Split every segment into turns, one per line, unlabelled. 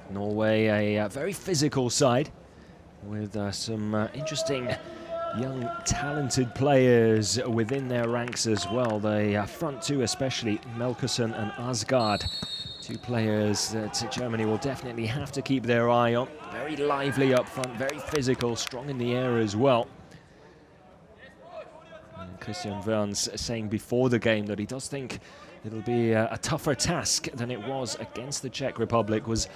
Norway, a very physical side with some interesting young talented players within their ranks as well. The front two especially, Melkersen and Asgard, two players that Germany will definitely have to keep their eye on. Very lively up front, very physical, strong in the air as well. And Christian Wörns saying before the game that he does think it'll be a tougher task than it was against the Czech Republic. Was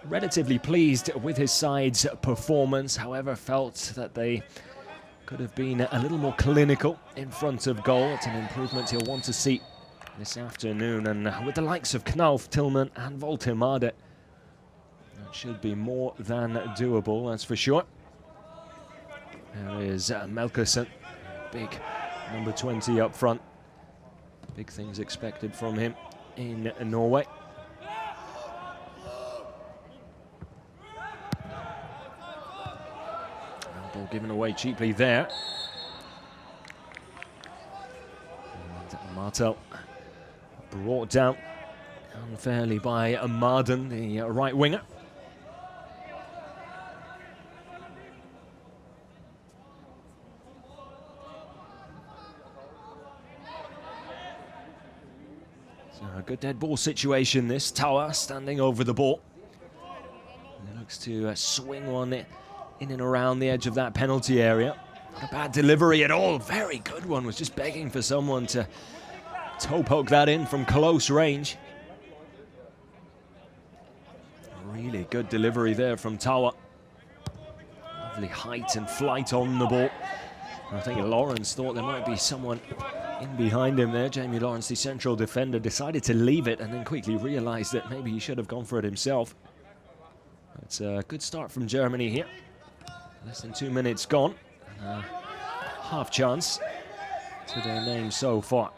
relatively pleased with his side's performance, however felt that they could have been a little more clinical in front of goal. It's an improvement he'll want to see this afternoon, and with the likes of Knauf, Tillman and Voltemade, that should be more than doable, that's for sure. There is Melkersen, big number 20 up front. Big things expected from him in Norway. Ball given away cheaply there. And Martel brought down unfairly by Marden, the right winger. So a good dead ball situation this. Tower standing over the ball. And he looks to swing one in and around the edge of that penalty area. Not a bad delivery at all. Very good one. Was just begging for someone to toe poke that in from close range. Really good delivery there from Tower. Lovely height and flight on the ball. I think Lawrence thought there might be someone in behind him there. Jamie Lawrence, the central defender, decided to leave it and then quickly realized that maybe he should have gone for it himself. It's a good start from Germany here. Less than 2 minutes gone. Half chance to their name so far.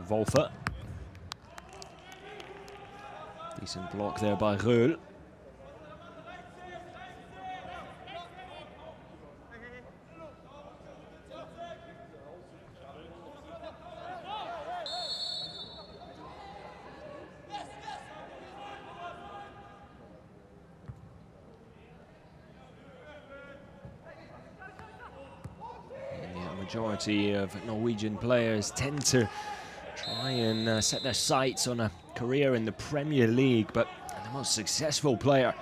Wolfer. Decent block there by Reul. The majority of Norwegian players tend to try and set their sights on a career in the Premier League, but the most successful player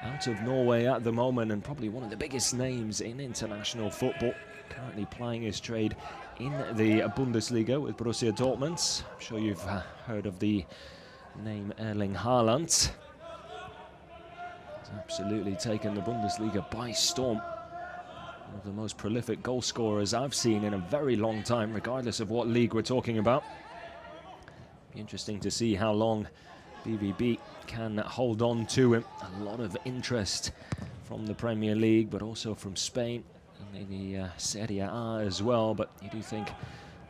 out of Norway at the moment, and probably one of the biggest names in international football, currently plying his trade in the Bundesliga with Borussia Dortmund. I'm sure you've heard of the name Erling Haaland. He's absolutely taken the Bundesliga by storm. One of the most prolific goal scorers I've seen in a very long time, regardless of what league we're talking about. Interesting to see how long BVB can hold on to him. A lot of interest from the Premier League, but also from Spain and the Serie A as well. But you do think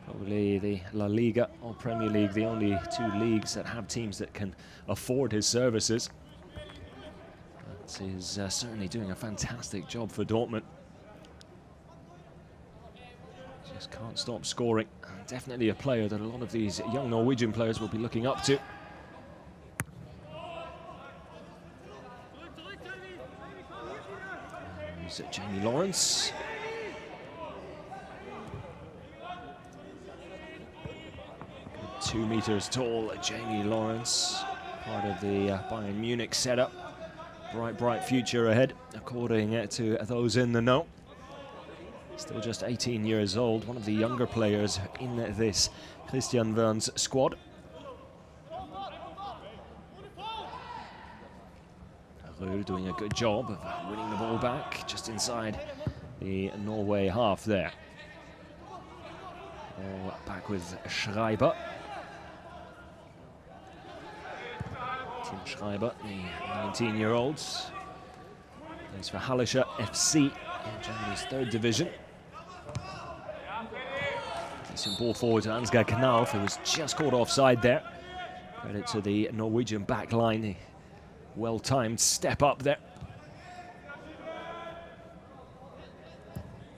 probably the La Liga or Premier League, the only two leagues that have teams that can afford his services. But he's certainly doing a fantastic job for Dortmund. Just can't stop scoring. Definitely a player that a lot of these young Norwegian players will be looking up to. There's Jamie Lawrence. Good 2 meters tall, Jamie Lawrence. Part of the Bayern Munich setup. Bright future ahead, according to those in the know. Still just 18 years old, one of the younger players in this Christian Wörns squad. Reul doing a good job of winning the ball back just inside the Norway half there. Ball back with Schreiber. Tim Schreiber, the 19-year-old, plays for Hallischer FC in Germany's 3rd division. Decent ball forward to Ansgar Knauf, who was just caught offside there. Credit to the Norwegian back line. Well-timed step up there.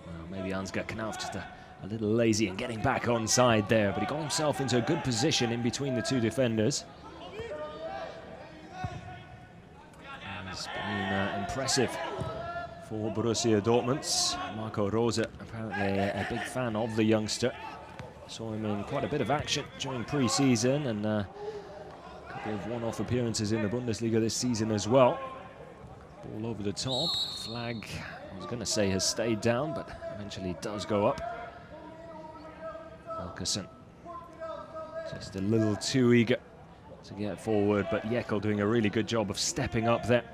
Well, maybe Ansgar Knauf just a little lazy in getting back onside there, but he got himself into a good position in between the two defenders. It's been impressive for Borussia Dortmund. Marco Rose, apparently a big fan of the youngster. Saw him in quite a bit of action during pre-season and a couple of one-off appearances in the Bundesliga this season as well. Ball over the top. Flag, I was going to say, has stayed down, but eventually does go up. Melkersen just a little too eager to get forward, but Jekyll doing a really good job of stepping up there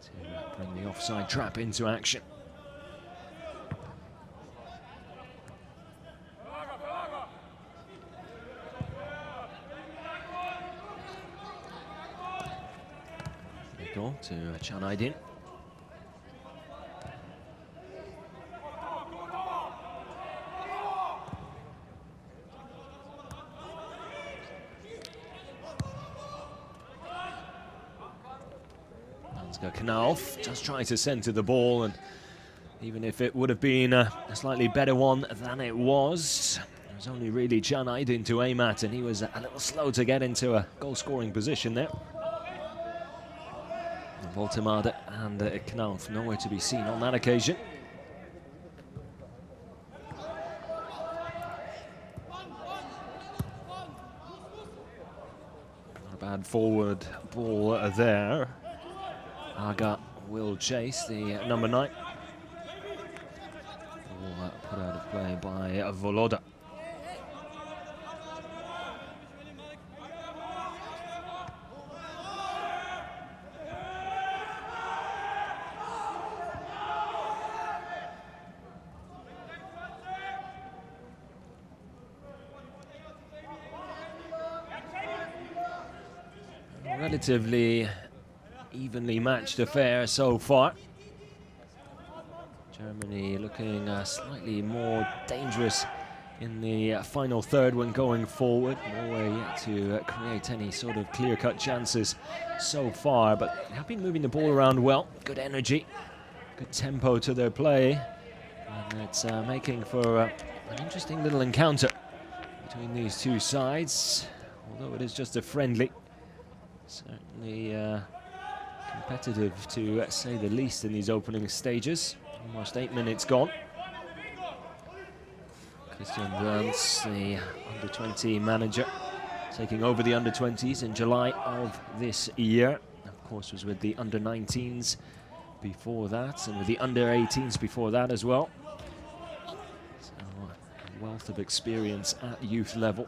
to bring the offside trap into action. Jekyll to Can Aydin. Knauf just trying to centre the ball, and even if it would have been a slightly better one than it was only really Can Aydin to aim at, and he was a little slow to get into a goal-scoring position there. Voltemade and Knauf nowhere to be seen on that occasion. Not a bad forward ball there. Aga will chase the number 9. Ball put out of play by Voloda. Relatively evenly matched affair so far. Germany looking slightly more dangerous in the final third when going forward. Norway yet to create any sort of clear-cut chances so far, but they have been moving the ball around well. Good energy, good tempo to their play, and it's making for an interesting little encounter between these two sides, although it is just a friendly. Certainly competitive, to say the least, in these opening stages. Almost 8 minutes gone. Christian Burns, the under-20 manager, taking over the under-20s in July of this year. Of course, was with the under-19s before that, and with the under-18s before that as well. So, a wealth of experience at youth level.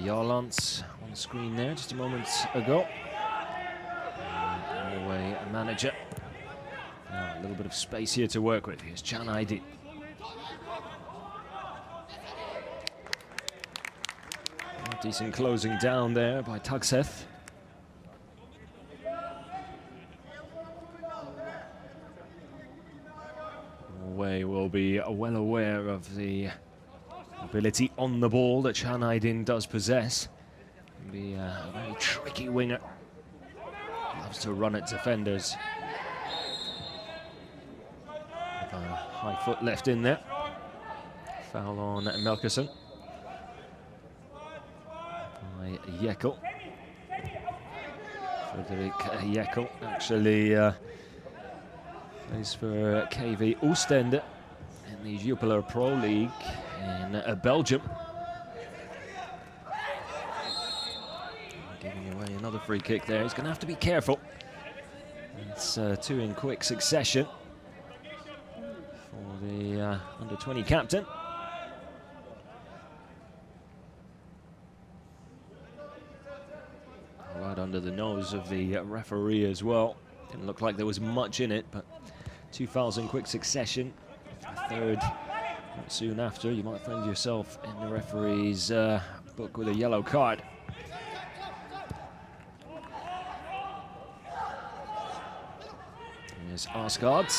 Jarlands on the screen there just a moment ago. Norway manager. A little bit of space here to work with. Here's Can Aydin. Decent closing down there by Tagseth. Norway will be well aware of the ability on the ball that Can Aydin does possess. Can be a very tricky winger. Loves to run at defenders. With a high foot left in there. Foul on Melkersen by Jekyll. Frederick Jekyll actually plays for KV Oostende in the Jupiler Pro League in Belgium. Giving away another free kick there. He's going to have to be careful. It's 2 in quick succession for the under-20 captain. Right under the nose of the referee as well. Didn't look like there was much in it, but 2 fouls in quick succession. A third not soon after, you might find yourself in the referee's book with a yellow card. Here's Arsgaard,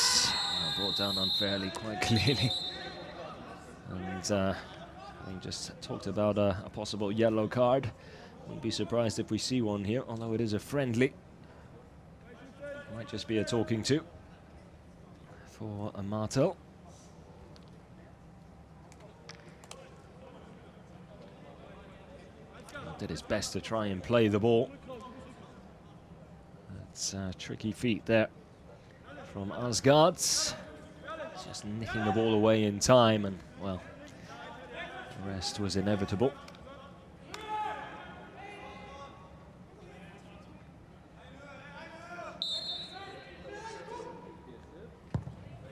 brought down unfairly quite clearly. And we just talked about a possible yellow card. Wouldn't be surprised if we see one here, although it is a friendly. Might just be a talking to for Amato. Did his best to try and play the ball. That's a tricky feat there from Arsgaard. Just nicking the ball away in time, and well, the rest was inevitable.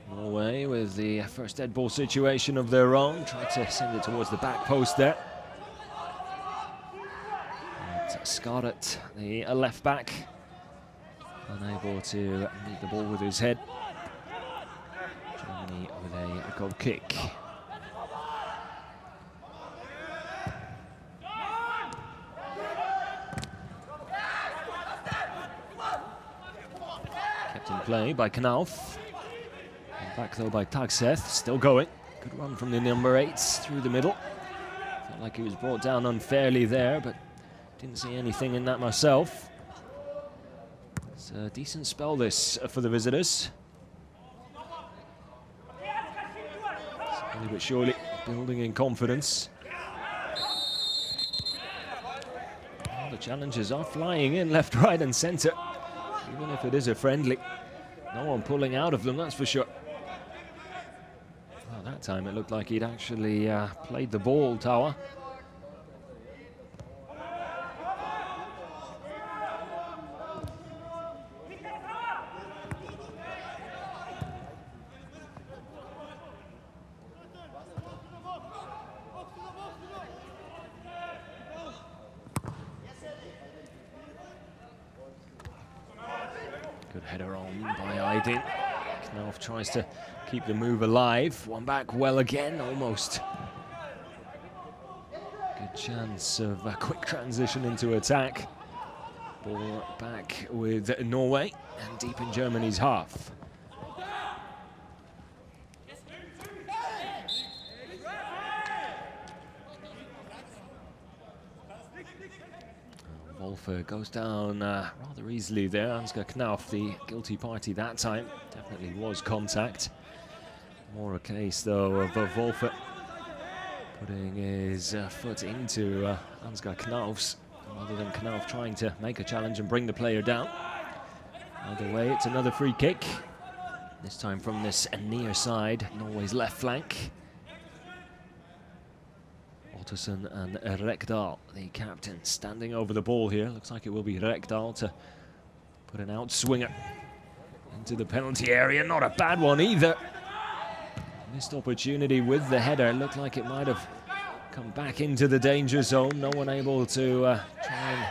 Norway with the first dead ball situation of their own, tried to send it towards the back post there. Scarlett, the left back, unable to meet the ball with his head. Germany with a goal kick. Kept in play by Knauf. Back though by Tagseth, still going. Good run from the number 8 through the middle. Felt like he was brought down unfairly there, but didn't see anything in that myself. It's a decent spell this for the visitors. Slowly but surely building in confidence. Well, the challenges are flying in left, right and centre. Even if it is a friendly. No one pulling out of them, that's for sure. Well, that time it looked like he'd actually played the ball, Tower. Good header on by Aydin. Knauf tries to keep the move alive. One back well again, almost. Good chance of a quick transition into attack. Ball back with Norway and deep in Germany's half. Wolfer goes down rather easily there. Ansgar Knauf, the guilty party that time. Definitely was contact. More a case, though, of Wolfer putting his foot into Ansgar Knauf's, rather than Knauf trying to make a challenge and bring the player down. Either way, it's another free kick. This time from this near side, Norway's left flank. Ottersen and Rekdal, the captain, standing over the ball here. Looks like it will be Rekdal to put an outswinger into the penalty area. Not a bad one either. Missed opportunity with the header. Looked like it might have come back into the danger zone. No one able to try and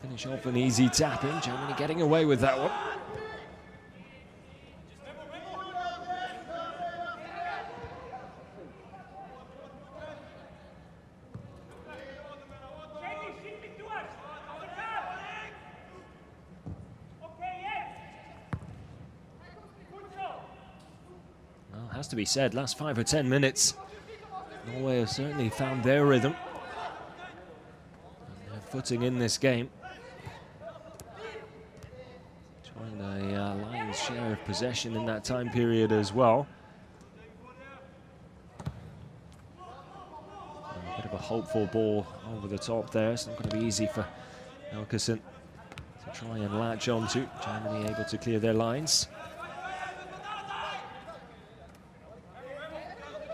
finish off an easy tap-in. Germany getting away with that one. Has to be said, last 5 or 10 minutes, Norway have certainly found their rhythm and their footing in this game. Trying a lion's share of possession in that time period as well. A bit of a hopeful ball over the top there. It's not going to be easy for Elkerson to try and latch onto. Germany able to clear their lines.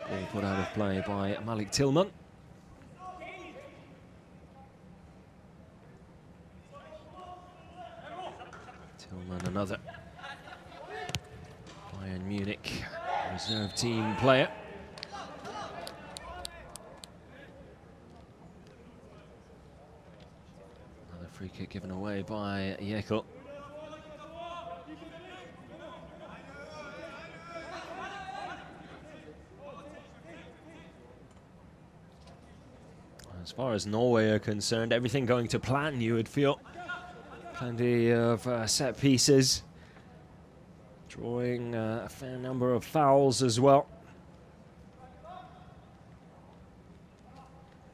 Ball put out of play by Malik Tillman. Tillman, another Bayern Munich reserve team player. Another free kick given away by Jekyll. As far as Norway are concerned, everything going to plan, you would feel. Plenty of set pieces. Drawing a fair number of fouls as well.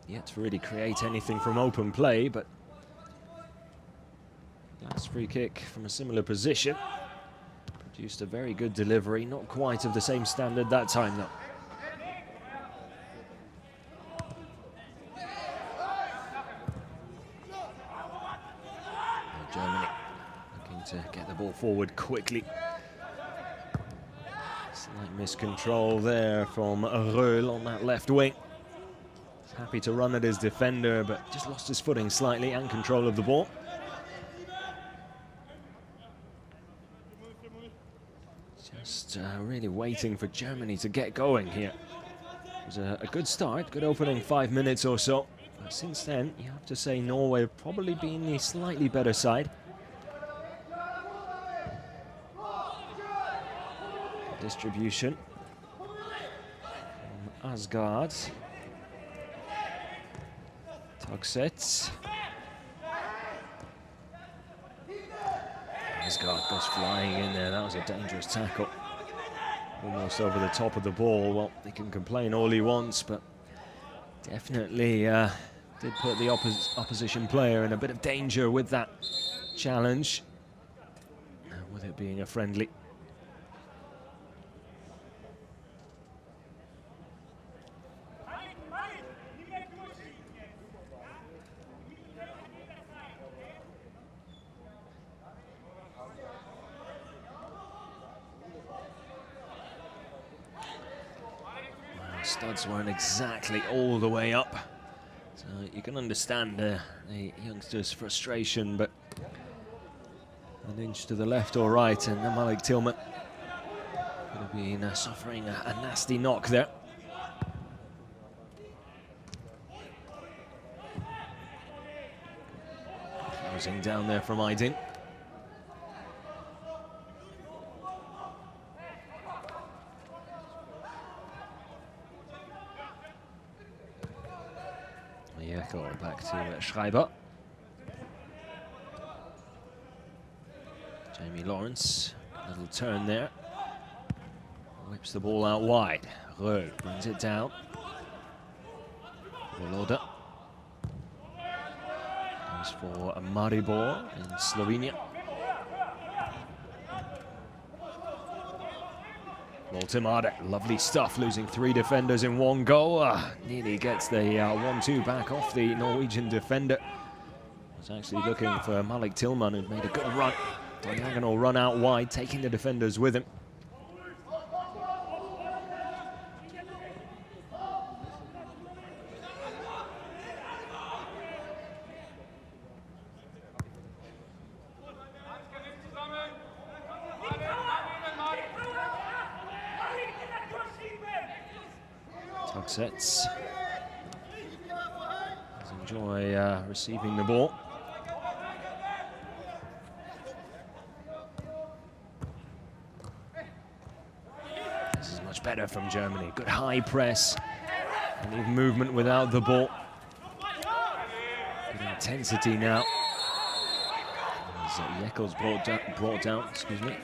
Yet to really create anything from open play, but last free kick from a similar position produced a very good delivery. Not quite of the same standard that time, though. Germany looking to get the ball forward quickly. Slight miscontrol there from Röhl on that left wing. He's happy to run at his defender, but just lost his footing slightly and control of the ball. Just really waiting for Germany to get going here. It was a good start, good opening 5 minutes or so. But since then, you have to say Norway have probably been the slightly better side. Distribution from Asgard. Tugset. Asgard goes flying in there. That was a dangerous tackle. Almost over the top of the ball. Well, he can complain all he wants, but definitely did put the opposition player in a bit of danger with that challenge, with it being a friendly. Studs weren't exactly all the way up, so you can understand the youngsters' frustration, but an inch to the left or right, and Malik Tillman would have been suffering a nasty knock there. Closing down there from Aydin. Back to Schreiber. Jamie Lawrence, a little turn there. Whips the ball out wide. Röhl brings it down. Voloda. Goes for a Maribor in Slovenia. Voltemade, lovely stuff, losing 3 defenders in one go. Nearly gets the 1-2 back off the Norwegian defender. Was actually looking for Malik Tillman, who'd made a good run. Diagonal run out wide, taking the defenders with him. Sets. Enjoy receiving the ball. This is much better from Germany. Good high press. And even movement without the ball. Good intensity now. As Jekyll's brought down, excuse me.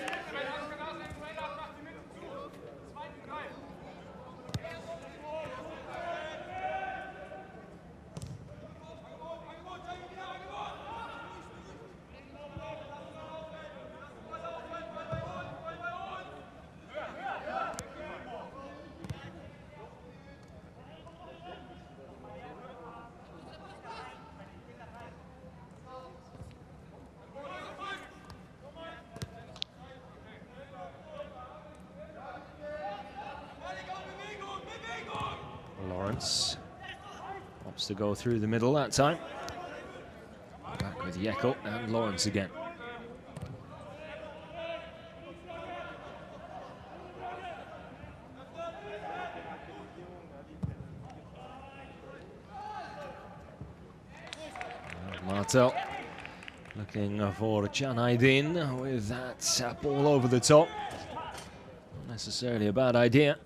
Lawrence opts to go through the middle that time. Back with Jekyll and Lawrence again. Martel looking for Can Aydin with that ball over the top. Not necessarily a bad idea.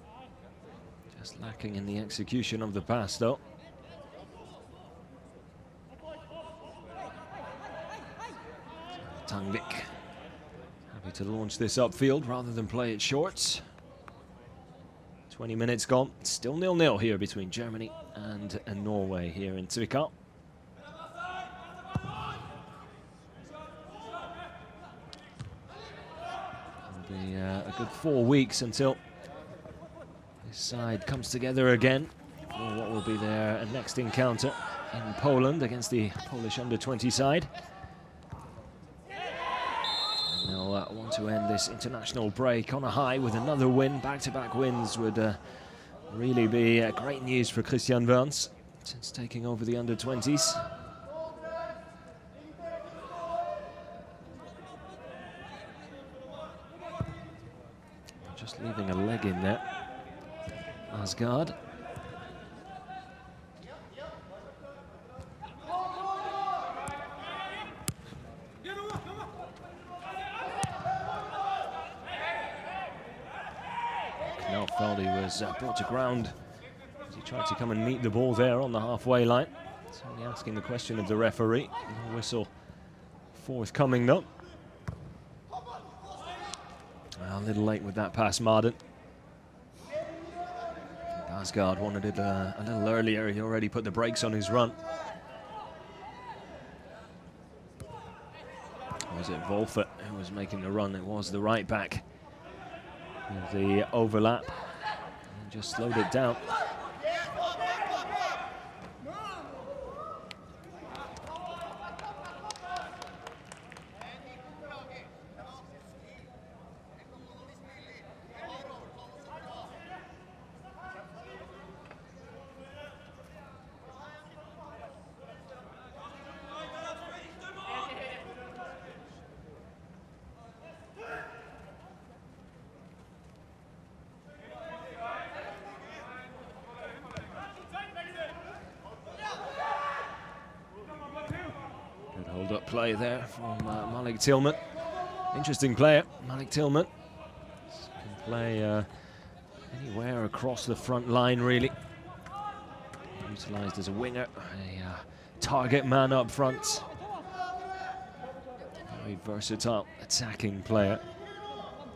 Just lacking in the execution of the pass, though. Tangvik happy to launch this upfield rather than play it short. 20 minutes gone, still 0-0 here between Germany and Norway here in Tvikal. It'll be a good 4 weeks until this side comes together again for what will be their next encounter in Poland against the Polish under-20 side. And they'll want to end this international break on a high with another win. Back-to-back wins would really be great news for Christian Wörns since taking over the under-20s. Just leaving a leg in there. Asgard. Feldy was brought to ground as he tried to come and meet the ball there on the halfway line. Certainly asking the question of the referee. No whistle forthcoming though. A little late with that pass, Marden. Asgard wanted it a little earlier. He already put the brakes on his run. Or was it Wolfe who was making the run? It was the right back. The overlap. Just slowed it down. Hold-up play there from Malik Tillman. Interesting player, Malik Tillman. Can play anywhere across the front line, really. Utilised as a winger, a target man up front. Very versatile attacking player,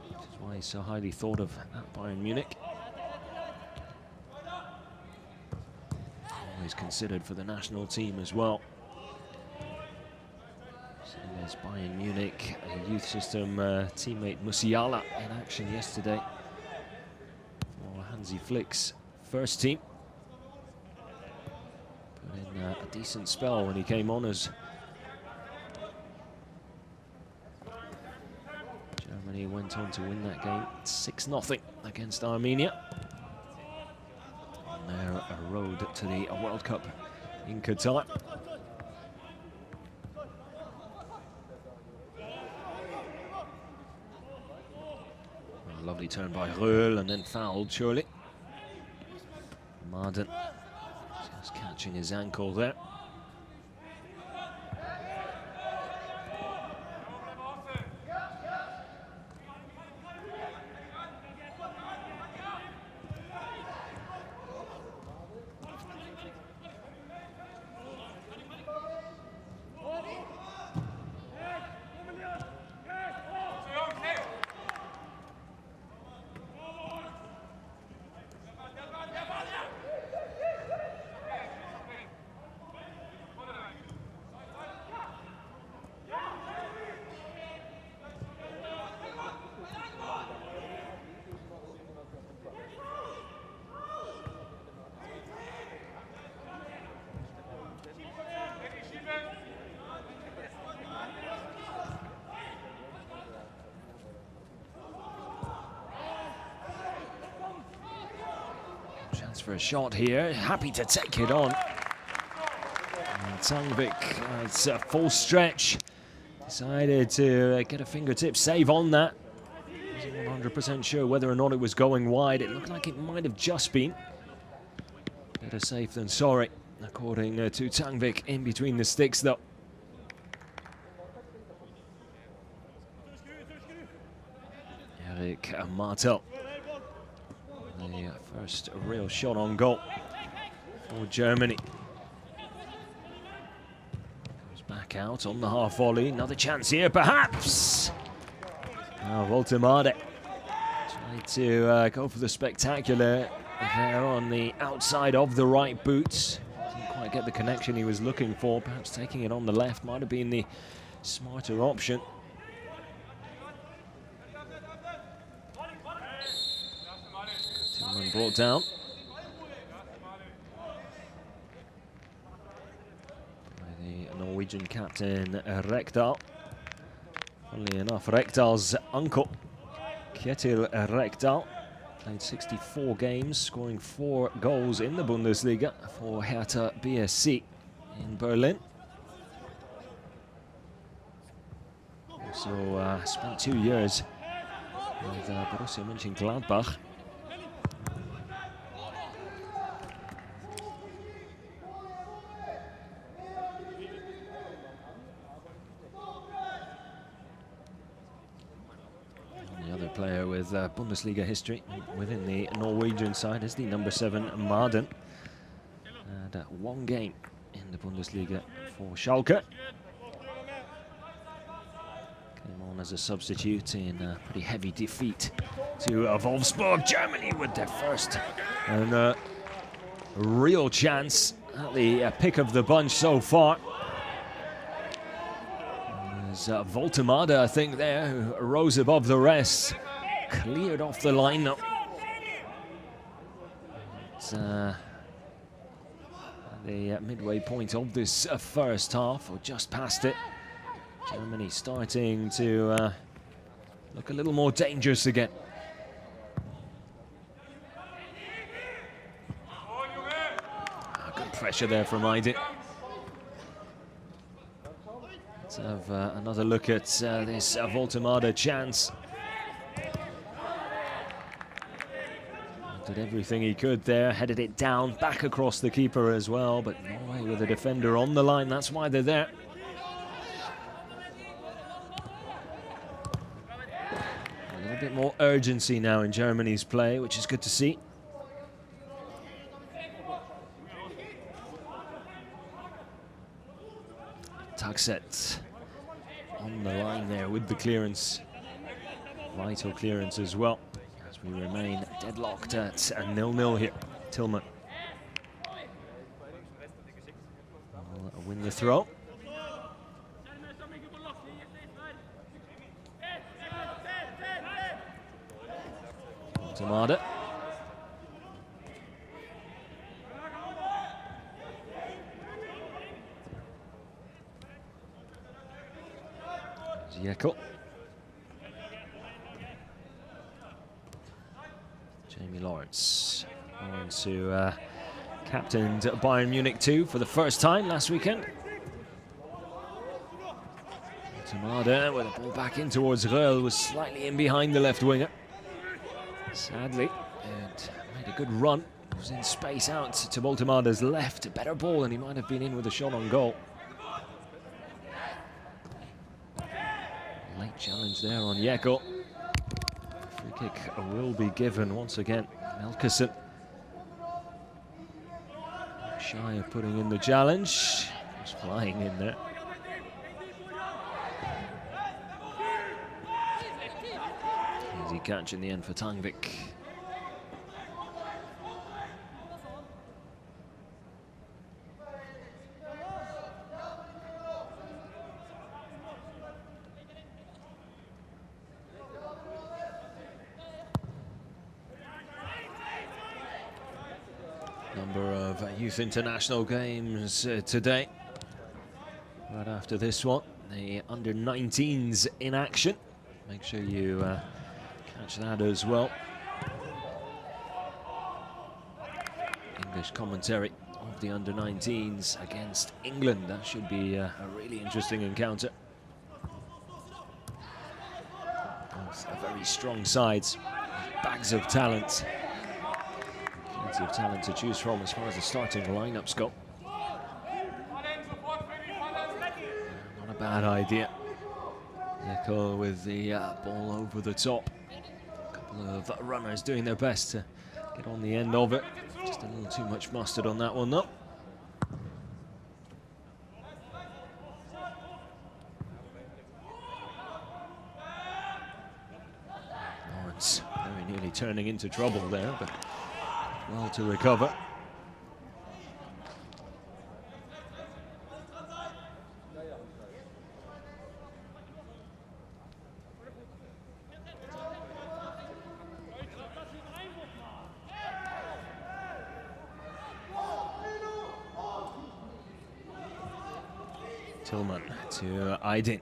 which is why he's so highly thought of at Bayern Munich. Always considered for the national team as well. There's Bayern Munich, a youth system teammate Musiala in action yesterday for Hansi Flick's first team. Put in a decent spell when he came on as Germany went on to win that game 6-0 against Armenia. On their road to the World Cup in Qatar. Lovely turn by Röhl and then fouled, surely. Marden just catching his ankle there. For a shot here, happy to take it on. Tangvik, it's a full stretch. Decided to get a fingertip save on that. Wasn't 100% sure whether or not it was going wide. It looked like it might have just been. Better safe than sorry, according to Tangvik, in between the sticks though. Erik Martel. The first real shot on goal for Germany. Goes back Back out on the half volley. Another chance here, perhaps. Now Voltemade tried to go for the spectacular there on the outside of the right boot. Didn't quite get the connection he was looking for. Perhaps taking it on the left might have been the smarter option. Tillman brought down. By the Norwegian captain Rekdal. Funnily enough, Rekdal's uncle, Kjetil Rekdal, played 64 games, scoring 4 goals in the Bundesliga for Hertha BSC in Berlin. Also spent 2 years with Borussia Mönchengladbach. Player with Bundesliga history within the Norwegian side is the number 7 Maden. And 1 game in the Bundesliga for Schalke. Came on as a substitute in a pretty heavy defeat to Wolfsburg. Germany with their first and real chance at the pick of the bunch so far. Voltemade, I think, there, who rose above the rest, cleared off the lineup. It's at the midway point of this first half, or just past it. Germany starting to look a little more dangerous again. Good pressure there from Aydin. Let's have another look at this Voltemade chance. Did everything he could there, headed it down, back across the keeper as well, but Norway with a defender on the line, that's why they're there. A little bit more urgency now in Germany's play, which is good to see. Tuxet on the line there with the clearance. Vital clearance as well, as we remain deadlocked at 0-0 here. Tillman will win the throw. Voltemade. Jekyll. Jamie Lawrence. Lawrence, who captained Bayern Munich 2 for the first time last weekend. Voltemade with the ball back in towards Reul, was slightly in behind the left winger. Sadly, it made a good run. It was in space out to Voltemade's left. A better ball, and he might have been in with a shot on goal. Late challenge there on Jekyll. Free kick will be given once again. Melkersen shy of putting in the challenge. Just flying in there. Easy catch in the end for Tangvik. Number of youth international games today. Right after this one, the under-19s in action. Make sure you catch that as well. English commentary of the under-19s against England. That should be a really interesting encounter. Both are very strong sides, bags of talent. Of talent to choose from as far as the starting lineups go. Not a bad idea. Jekyll with the ball over the top. A couple of runners doing their best to get on the end of it. Just a little too much mustard on that one though. shots. Very nearly turning into trouble there, but well to recover. Tillman to Aydin.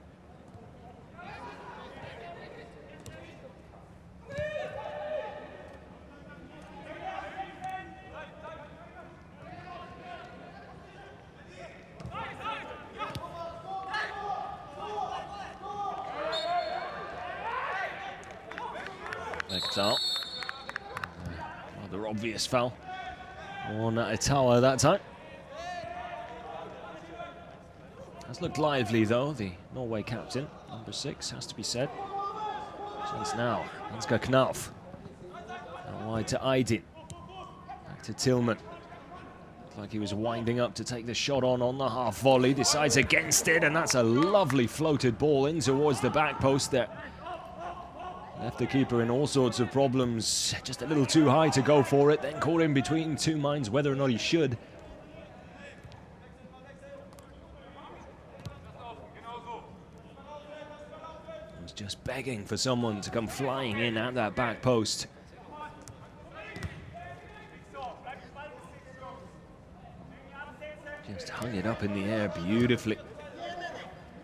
Foul. Rather obvious foul on Itawa that time. Has looked lively though, the Norway captain, number 6, has to be said. Chance now, Ansgar Knauf. Now wide to Aydin. Back to Tillman. Looked like he was winding up to take the shot on the half volley, decides against it, and that's a lovely floated ball in towards the back post there. Left the keeper in all sorts of problems, just a little too high to go for it, then caught in between two minds whether or not he should. He was just begging for someone to come flying in at that back post. Just hung it up in the air beautifully,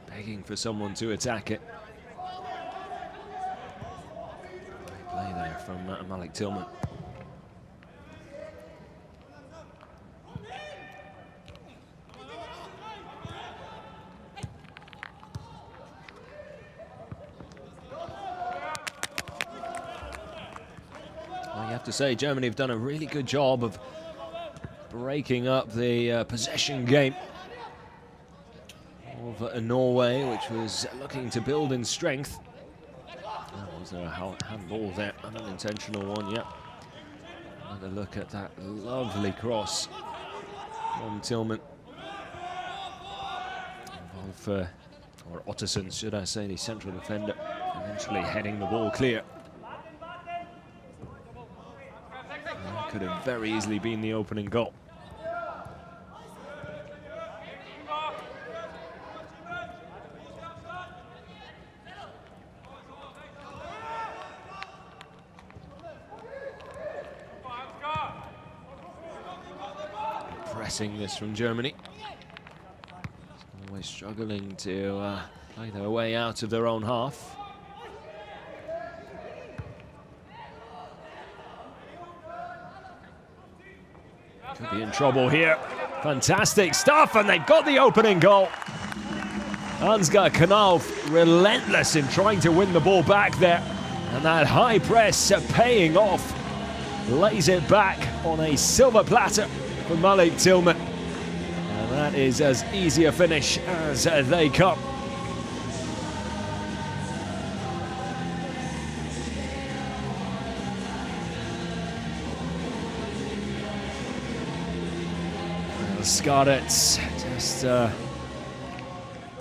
begging for someone to attack it. Play there from Malik Tillman. Well, you have to say Germany have done a really good job of breaking up the possession game of Norway, which was looking to build in strength. Was there a handball there? An unintentional one, yeah. Another look at that lovely cross from Tillman. Or Otterson, should I say, the central defender, eventually heading the ball clear. That could have very easily been the opening goal. Pressing this from Germany. Always struggling to play their way out of their own half. Could be in trouble here. Fantastic stuff, and they've got the opening goal. Ansgar Knauf relentless in trying to win the ball back there, and that high press paying off. Lays it back on a silver platter for Malik Tillman. And that is as easy a finish as they come. Scarlets just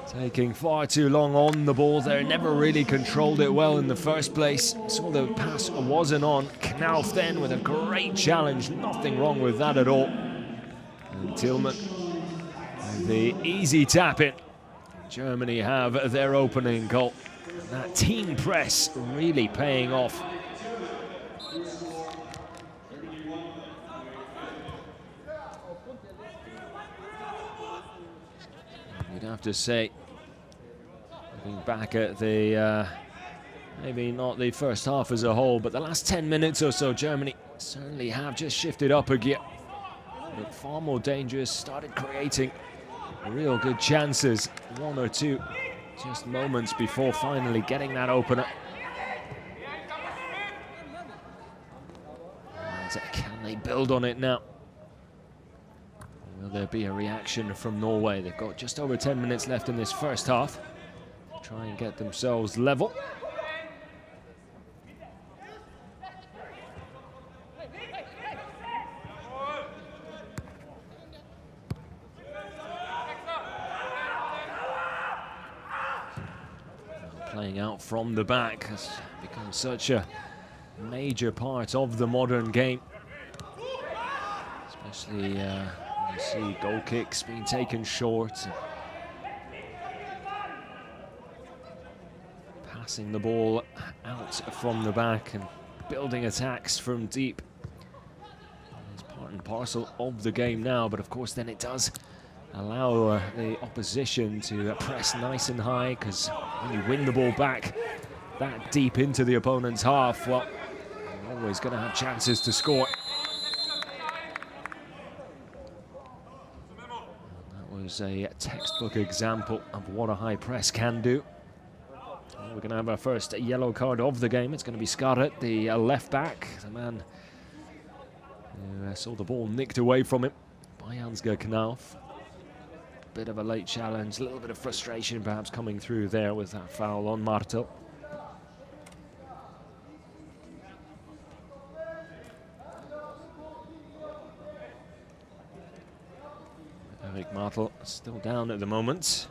taking far too long on the ball there. Never really controlled it well in the first place. Saw the pass wasn't on. Knauf then with a great challenge. Nothing wrong with that at all. And Tillman with the easy tap in. Germany have their opening goal. And that team press really paying off. You'd have to say, looking back at the, maybe not the first half as a whole, but the last 10 minutes or so, Germany certainly have just shifted up a gear. Looked far more dangerous, started creating real good chances. One or two just moments before finally getting that opener. And can they build on it now? Will there be a reaction from Norway? They've got just over 10 minutes left in this first half. Try and get themselves level. Playing out from the back has become such a major part of the modern game. Especially when you see goal kicks being taken short. Passing the ball out from the back and building attacks from deep. It's part and parcel of the game now, but of course then it does allow the opposition to press nice and high, because when you win the ball back that deep into the opponent's half, well, you're always going to have chances to score. That was a textbook example of what a high press can do. We're going to have our first yellow card of the game. It's going to be Scarrett, the left back, the man who saw the ball nicked away from him by Ansgar Knauf. Bit of a late challenge, a little bit of frustration perhaps coming through there with that foul on Martel. Erik Martel still down at the moment.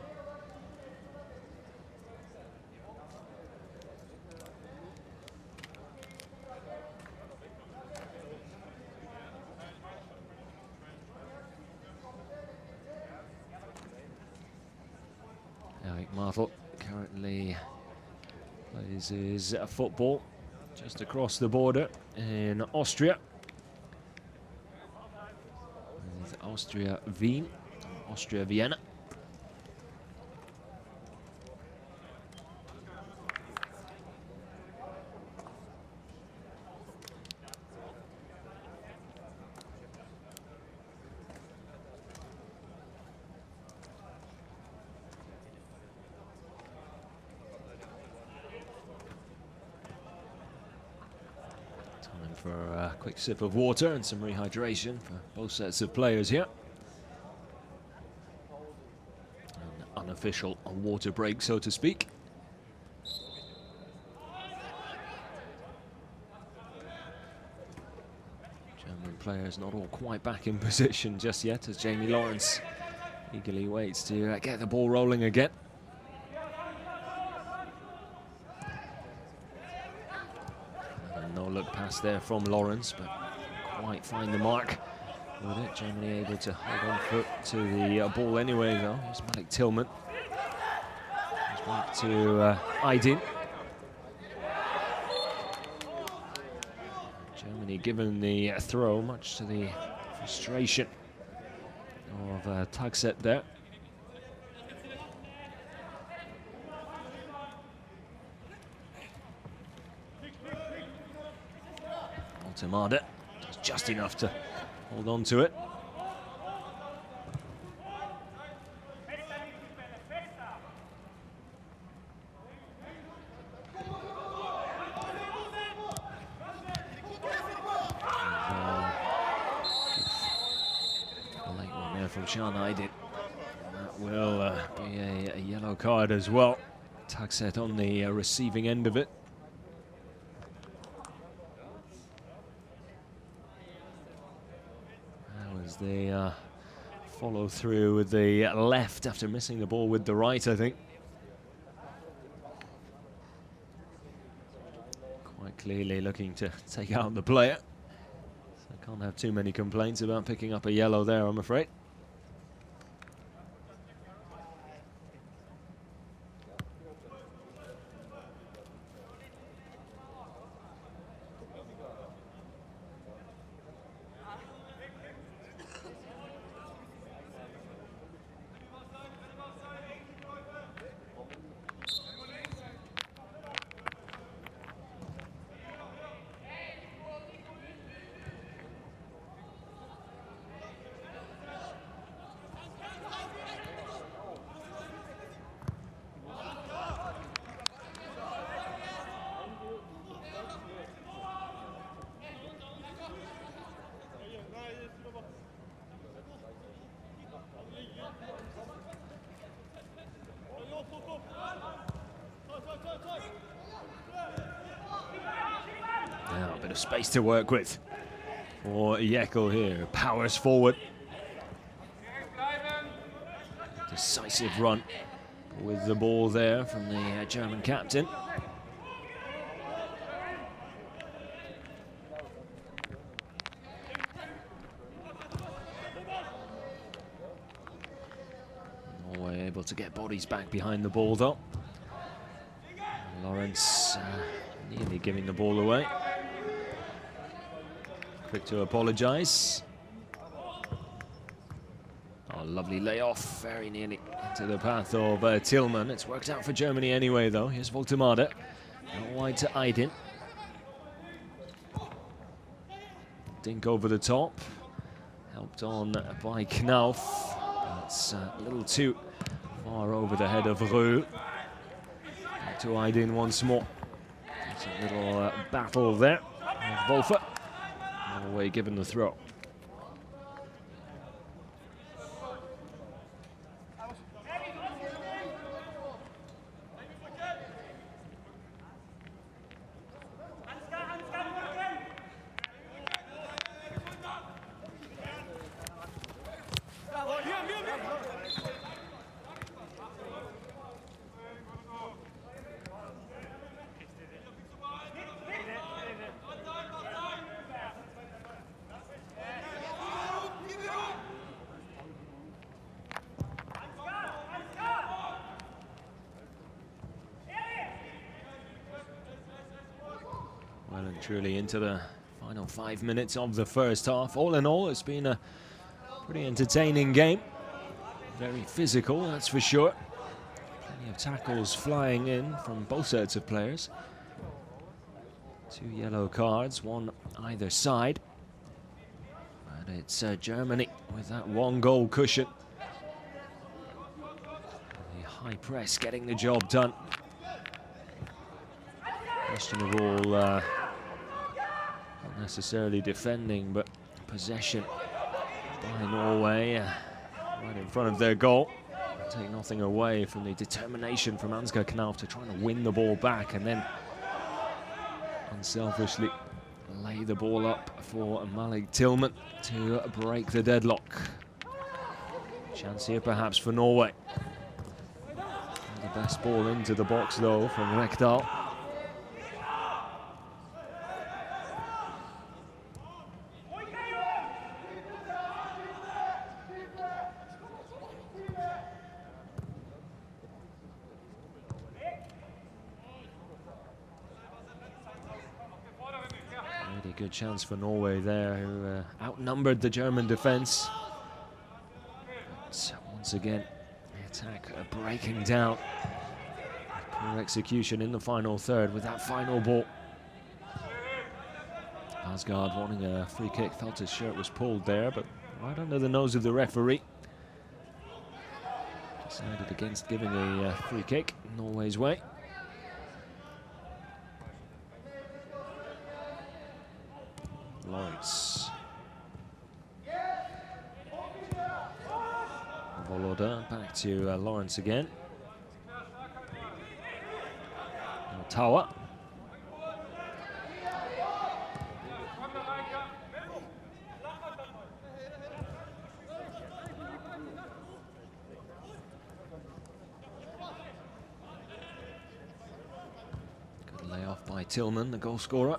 Erik Martel currently plays his football just across the border in Austria with Austria Vienna. For a quick sip of water and some rehydration for both sets of players here. An unofficial water break, so to speak. German players not all quite back in position just yet, as Jamie Lawrence eagerly waits to get the ball rolling again. No look pass there from Lawrence, but quite find the mark with it. Germany able to hold on foot to the ball anyway, though. Here's Malik Tillman. He's back to Aydin. Germany given the throw, much to the frustration of Tagset there. Tamada does just enough to hold on to it. A late one there from Sean Aydin. That will be a yellow card as well. Tagset on the receiving end of it. They follow through with the left after missing the ball with the right, I think. Quite clearly looking to take out the player. So I can't have too many complaints about picking up a yellow there, I'm afraid. Now a bit of space to work with for Jekyll here. Powers forward. Decisive run with the ball there from the German captain. to get bodies back behind the ball though. Lawrence nearly giving the ball away. Quick to apologise. Oh, lovely layoff, very nearly into the path of Tillman. It's worked out for Germany anyway though. Here's Voltemade, out wide to Aydin. Dink over the top, helped on by Knauf. It's a little too far over the head of Röhl. Back to Aydin once more. It's a little battle there. Wolfer, Norway given the throw. Well and truly into the final 5 minutes of the first half. All in all, it's been a pretty entertaining game. Very physical, that's for sure. Plenty of tackles flying in from both sets of players. 2 yellow cards, one either side. But it's Germany with that 1-goal cushion. The high press getting the job done. Questionable, not necessarily defending, but possession by Norway, right in front of their goal. Take nothing away from the determination from Ansgar Knauf to try to win the ball back and then unselfishly lay the ball up for Malik Tillman to break the deadlock. Chance here perhaps for Norway. The best ball into the box though from Rekdal. Good chance for Norway there, who outnumbered the German defense. But once again, the attack breaking down. Poor execution in the final third with that final ball. Asgard wanting a free kick, felt his shirt was pulled there, but right under the nose of the referee. Decided against giving a free kick Norway's way. Lawrence. Voloda back to Lawrence again. Tower. Good layoff by Tillman, the goal scorer.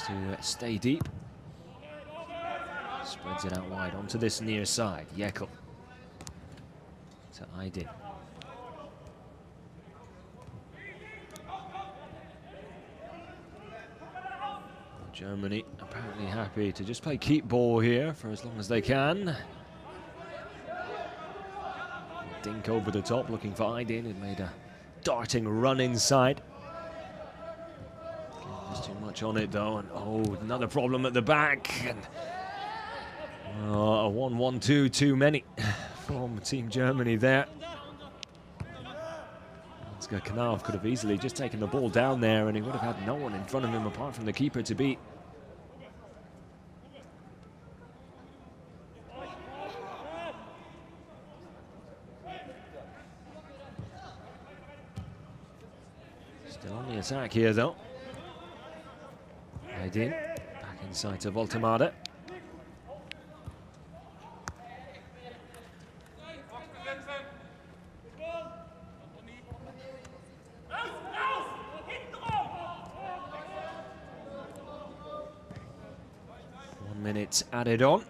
To stay deep. Spreads it out wide onto this near side. Jekyll to Aydin. Germany apparently happy to just play keep ball here for as long as they can. Dink over the top looking for Aydin. It made a darting run inside. Too much on it though, and oh, another problem at the back, and a 1-1-2 too many from Team Germany there. Ansgar Knauf could have easily just taken the ball down there, and he would have had no one in front of him apart from the keeper to beat. Still on the attack here though. Aydin, back inside to Voltemade. Minutes added on.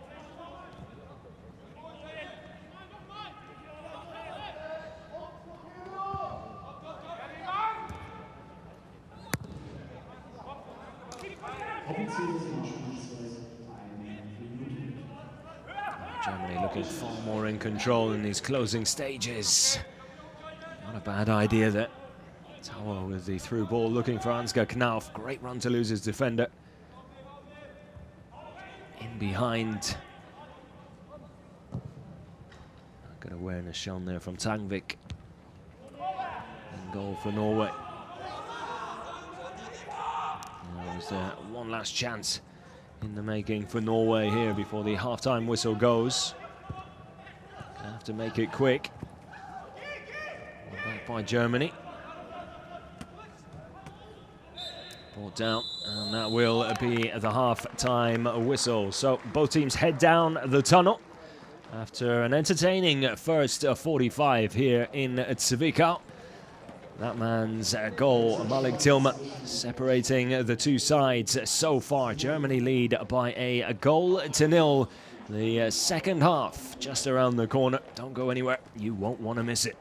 Germany looking far more in control in these closing stages. Not a bad idea there. Tower with the through ball looking for Ansgar Knauf. Great run to lose his defender. In behind. Good awareness shown there from Tangvik. And goal for Norway. There's one last chance in the making for Norway here before the half-time whistle goes. Gonna have to make it quick. Back by Germany. Brought down, and that will be the half-time whistle. So both teams head down the tunnel after an entertaining first 45 here in Zwickau. That man's goal, Malik Tillman, separating the two sides so far. Germany lead by a goal to nil. The second half just around the corner. Don't go anywhere, you won't want to miss it.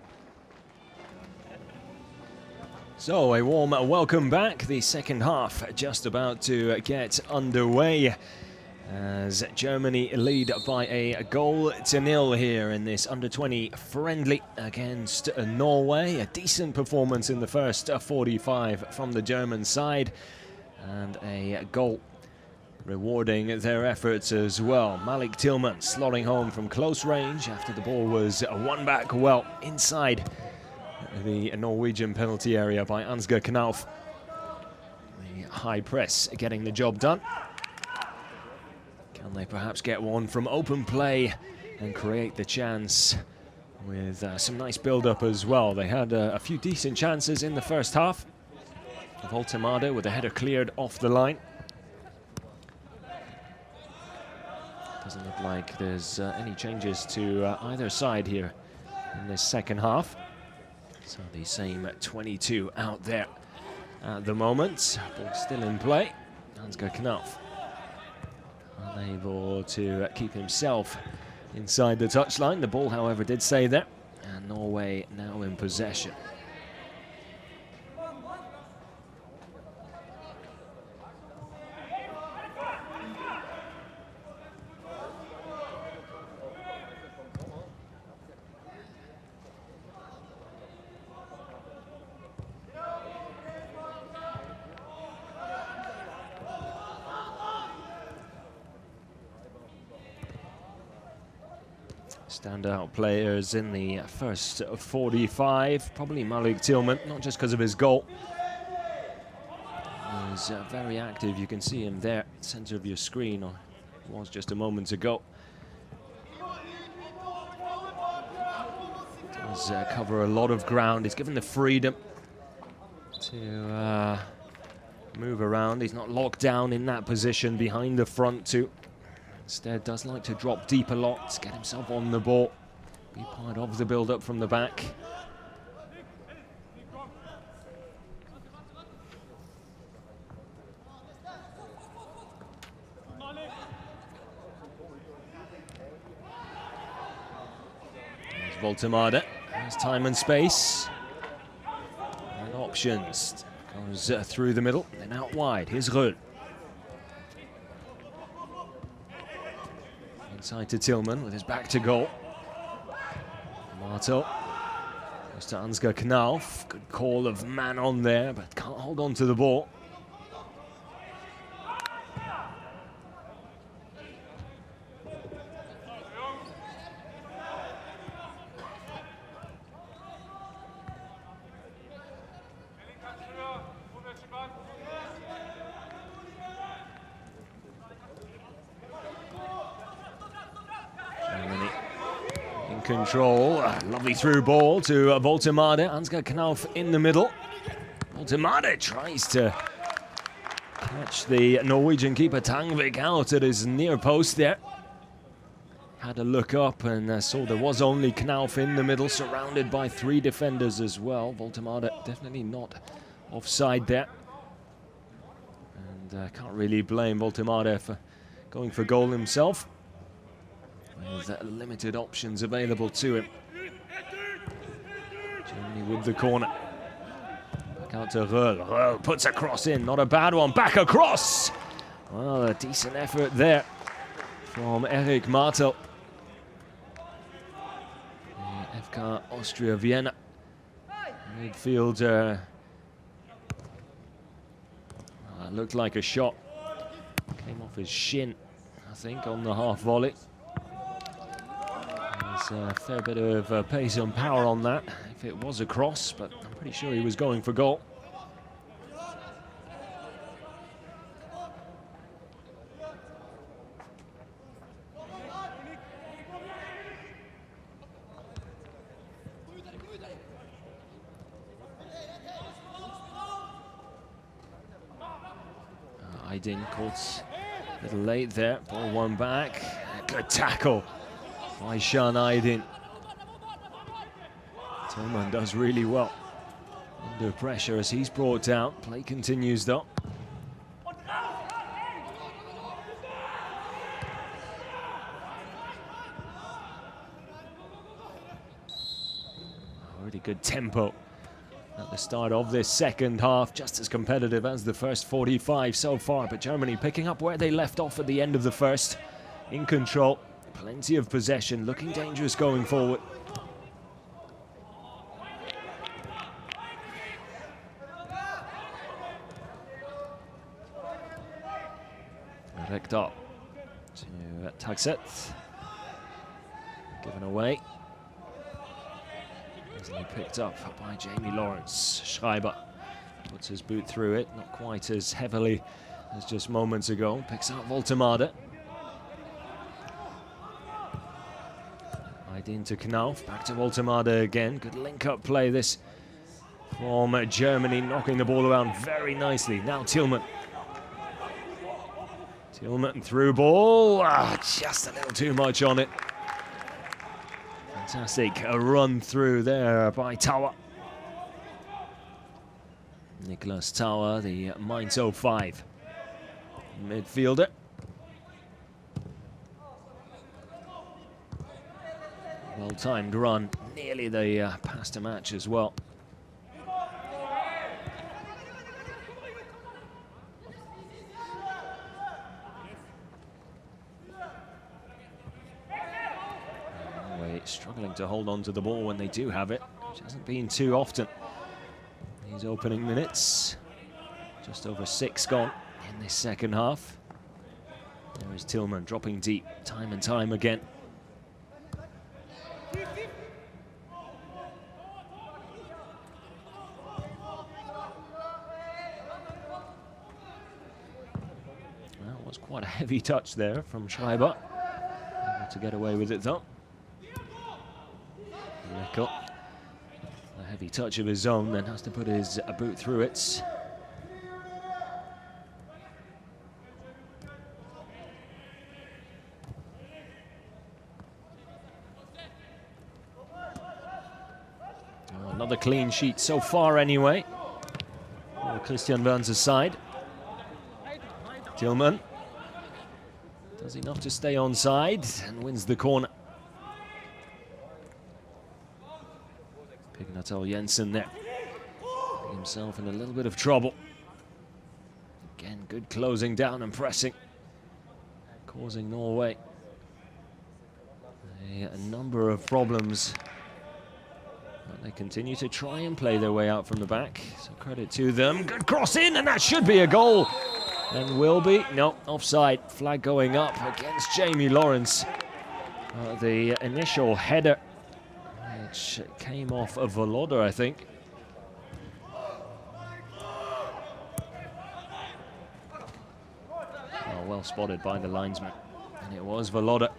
So a warm welcome back. The second half just about to get underway as Germany lead by a goal to nil here in this under-20 friendly against Norway. A decent performance in the first 45 from the German side, and a goal rewarding their efforts as well. Malik Tillman slotting home from close range after the ball was won back well inside the Norwegian penalty area by Ansgar Knauf. The high press getting the job done. Can they perhaps get one from open play and create the chance with some nice build-up as well? They had a few decent chances in the first half. Voltemade with a header cleared off the line. Doesn't look like there's any changes to either side here in this second half. So the same 22 out there at the moment. Ball still in play. Ansgar Knauf unable to keep himself inside the touchline. The ball, however, did stay there. And Norway now in possession. Standout players in the first 45, probably Malik Tillman, not just because of his goal. He was very active, you can see him there, center of your screen, or was just a moment ago. Does cover a lot of ground, he's given the freedom to move around. He's not locked down in that position behind the front two. Instead, does like to drop deep a lot, get himself on the ball, be part of the build-up from the back. There's Voltemade, has time and space, and options. Goes through the middle, then out wide. Here's Röhl. Inside to Tillman with his back to goal. Marto goes to Ansgar Knauf. Good call of man on there, but can't hold on to the ball. Control, lovely through ball to Voltemade. Ansgar Knauf in the middle. Voltemade tries to catch the Norwegian keeper Tangvik out at his near post there. Had a look up and saw there was only Knauf in the middle, surrounded by three defenders as well. Voltemade definitely not offside there. And can't really blame Voltemade for going for goal himself, with limited options available to him. Germany with the corner. Back out to Röhl. Röhl puts a cross in, not a bad one. Back across! Well, a decent effort there from Eric Martel. The FK Austria Vienna midfielder. Looked like a shot. Came off his shin, I think, on the half volley. There's a fair bit of pace and power on that, if it was a cross, but I'm pretty sure he was going for goal. Aydin caught a little late there, ball one back. Good tackle by Can Aydin. Tillman does really well under pressure as he's brought down. Play continues though. Already good tempo at the start of this second half, just as competitive as the first 45 so far, but Germany picking up where they left off at the end of the first. In control, plenty of possession, looking dangerous going forward. Rekdal to Tagset, given away. Easily picked up by Jamie Lawrence. Schreiber puts his boot through it, not quite as heavily as just moments ago. Picks out Voltemade. Aydin to Knauf, back to Voltemade again. Good link-up play this from Germany, knocking the ball around very nicely. Now Tillman. Tillman through ball, just a little too much on it. Fantastic, a run through there by Tower. Nicholas Tower, the Mainz 05 midfielder. Well-timed run, nearly the pass to match as well. Struggling to hold on to the ball when they do have it, which hasn't been too often. These opening minutes, just over 6 gone in this second half. There is Tillman dropping deep time and time again. Well, it was quite a heavy touch there from Schreiber. Able to get away with it though. A heavy touch of his own, then has to put his boot through it. Oh, another clean sheet so far anyway. Christian Burns' side. Tillman does enough to stay onside and wins the corner. Ignatel Jensen there, himself in a little bit of trouble. Again, good closing down and pressing, causing Norway a number of problems. But they continue to try and play their way out from the back, so credit to them. Good cross in, and that should be a goal. And will be, no, offside. Flag going up against Jamie Lawrence. The initial header, which came off of Volode, I think. Oh, well spotted by the linesman. And it was Volode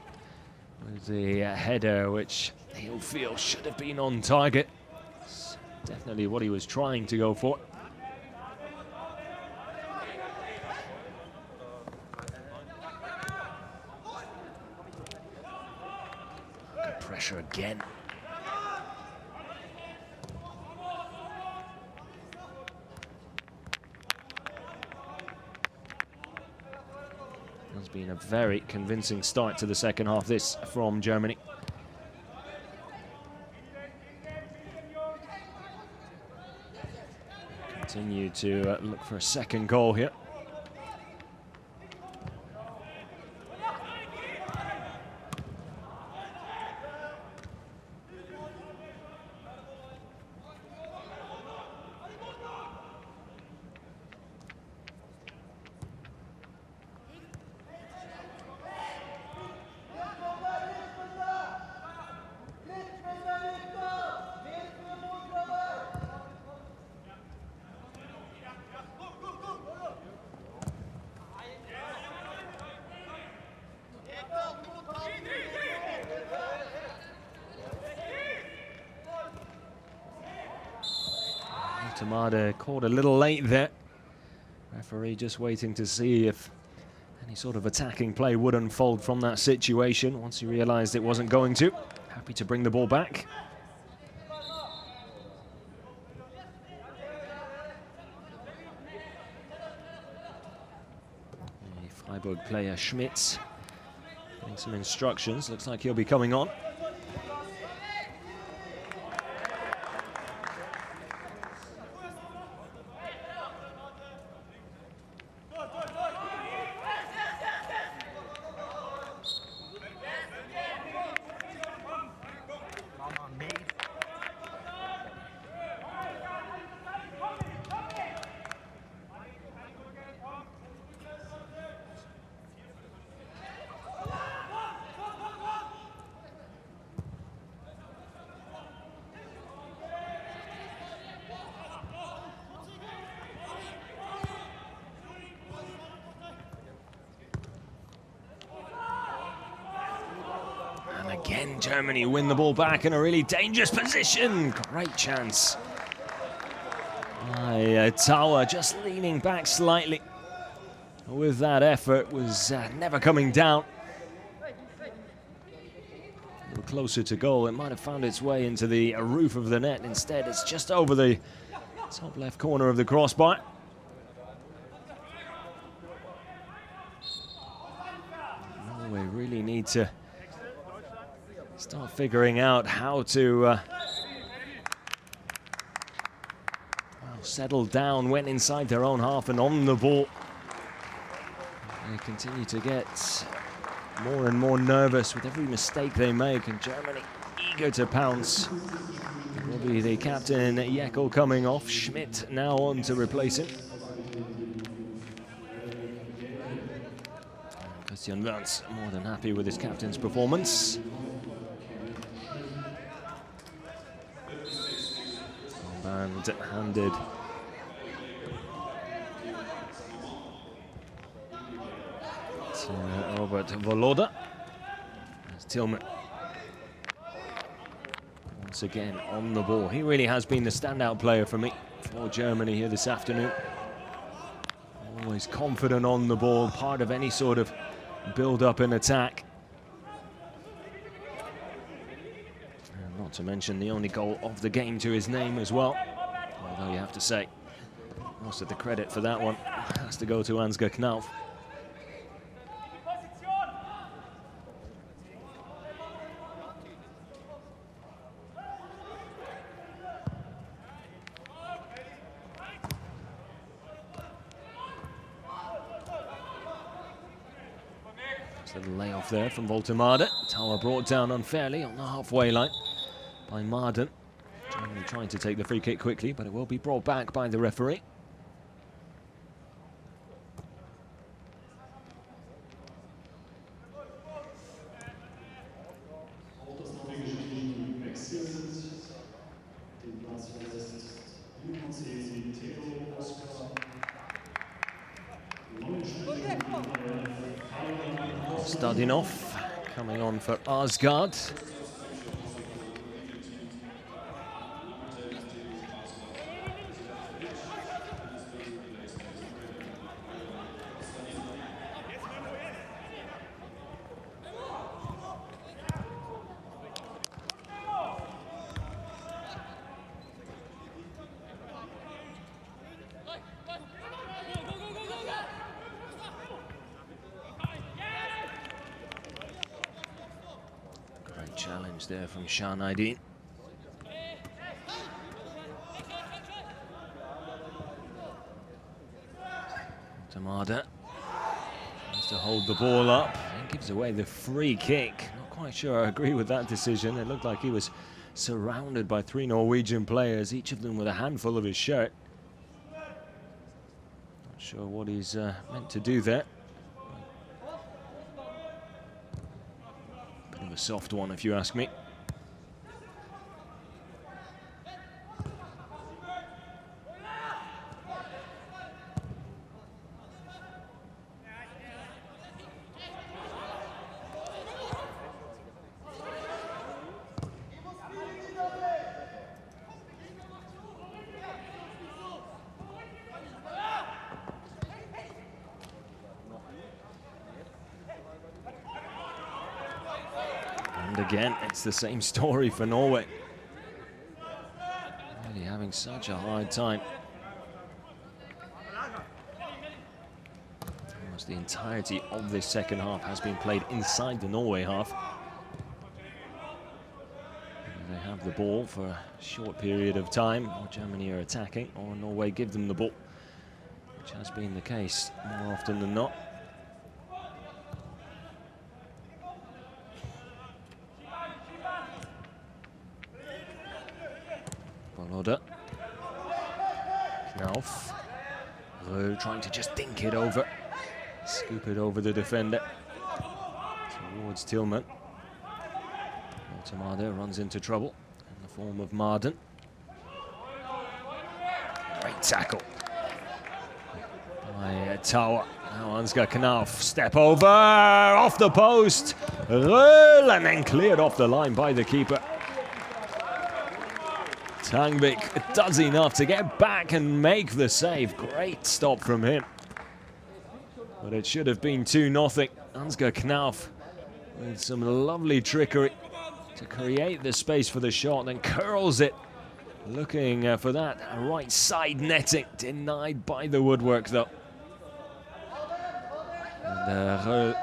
with the header, which he'll feel should have been on target. It's definitely what he was trying to go for. Good pressure again. It's been a very convincing start to the second half, this from Germany. Continue to look for a second goal here. Voltemade caught a little late there. Referee just waiting to see if any sort of attacking play would unfold from that situation. Once he realized it wasn't going to, happy to bring the ball back. The Freiburg player Schmitz getting some instructions. Looks like he'll be coming on. Again, Germany win the ball back in a really dangerous position. Great chance. Tower just leaning back slightly. With that effort, was never coming down. A little closer to goal. It might have found its way into the roof of the net. Instead, it's just over the top left corner of the crossbar. Norway really need to start figuring out how to settle down, went inside their own half and on the ball. They continue to get more and more nervous with every mistake they make, and Germany eager to pounce. It will be the captain, Jekyll, coming off. Schmidt now on to replace him. Christian Wörns more than happy with his captain's performance. And handed to Robert Voloda. As Tillman once again on the ball. He really has been the standout player for me for Germany here this afternoon. Always confident on the ball, part of any sort of build-up in attack. Not to mention the only goal of the game to his name as well. Although you have to say, most of the credit for that one has to go to Ansgar Knauf. Just a little layoff there from Voltemade. Tower brought down unfairly on the halfway line by Marden. Germany trying to take the free kick quickly, but it will be brought back by the referee. Stadinov coming on for Asgard. Challenge there from Shah Naidin. Tamada tries to hold the ball up and gives away the free kick. Not quite sure I agree with that decision. It looked like he was surrounded by 3 Norwegian players, each of them with a handful of his shirt. Not sure what he's meant to do there. A soft one, if you ask me. And again, it's the same story for Norway. Really having such a hard time. Almost the entirety of this second half has been played inside the Norway half. They have the ball for a short period of time, or Germany are attacking, or Norway give them the ball, which has been the case more often than not. Boloda. Knauf. Rö trying to just dink it over. Scoop it over the defender. Towards Tillman. Tamada runs into trouble in the form of Marden. Great tackle by Tower. Now Ansgar Knauf. Step over. Off the post. Röhl, and then cleared off the line by the keeper. Tangvik does enough to get back and make the save. Great stop from him. But it should have been 2-0. Ansgar Knauf with some lovely trickery to create the space for the shot, then curls it. Looking for that right side netting. Denied by the woodwork though. And Röhl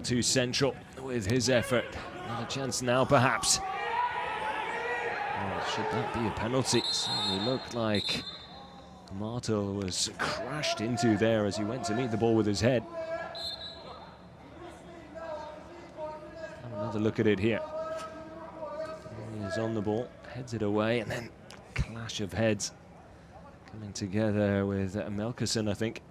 too central with his effort. Another chance now perhaps. Oh, should that be a penalty? Certainly looked like Martel was crashed into there as he went to meet the ball with his head. Have another look at it here. He is on the ball, heads it away, and then clash of heads coming together with Melkersen, I think.